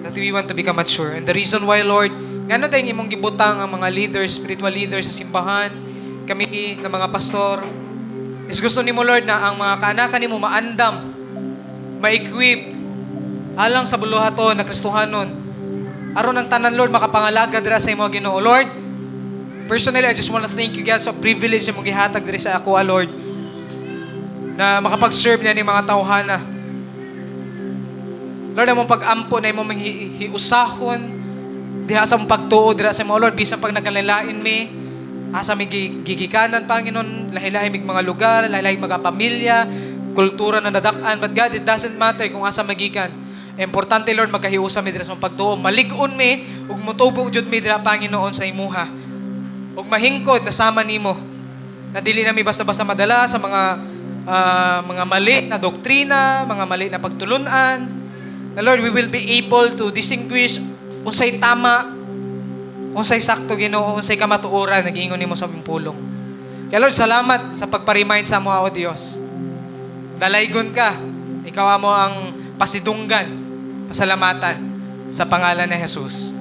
that we want to become mature. And the reason why, Lord, ngano tayong imong gibutang ang mga leaders, spiritual leaders sa simbahan, kami na mga pastor, is gusto ni mo, Lord, na ang mga kaanakan ni mo maandam, ma-equip, alang sa buluhaton na Kristohanon. Aron ang tanan, Lord, makapangalaga dira sa imo Ginoo. Lord, personally, I just want to thank you, God, sa privilege na mong gihatag diri sa ako, Lord, na makapag-serve niya ni mga tawhana. Lord, among pag-ampo na imong hiusahon, diha sa mong pagtuo dira sa imo, Lord, bisan pag nagkalilain mi, asa may gigikanan, Panginoon, lahi-lahi mig mga lugar, lahi-lahi mga pamilya, kultura na nadakan. But God, it doesn't matter kung asa magikan. Importante, Lord, magkahiusa mi dira sa pagtuo. Malig-on mi, ug mutubo jud mi dira, Panginoon, sa imuha. Ug mahingkod na sama nimo. Na dili na mi basta-basta madala sa mga mali na doktrina, mga mali na pagtulunan. Na Lord, we will be able to distinguish unsay tama, unsay sakto, Ginoo, unsay kamatuoran nagingon nimo sa among pulong. Kaya Lord, salamat sa pagpa-remind sa mo, O Dios. Dalaygon ka. Ikaw mo ang pasidunggan, pasalamatan sa pangalan ni Jesus.